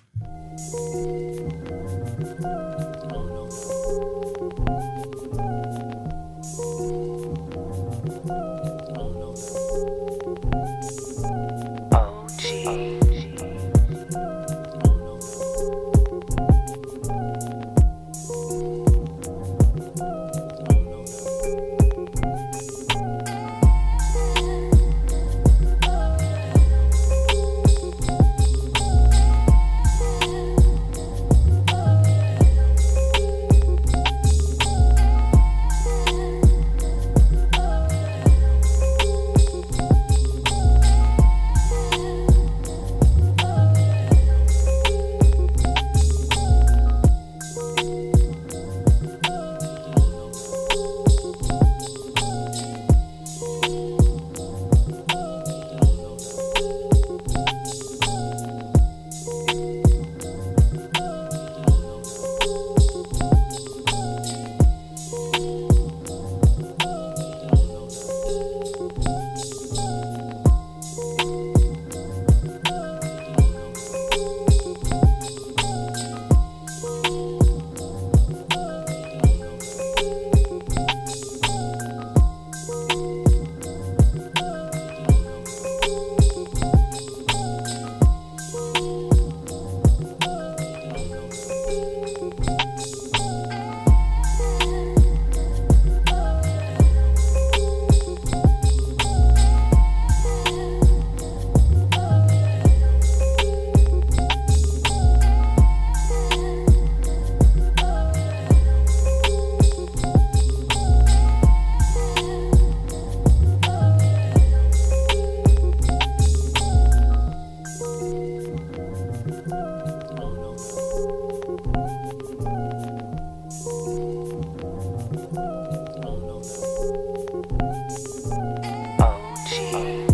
F: up.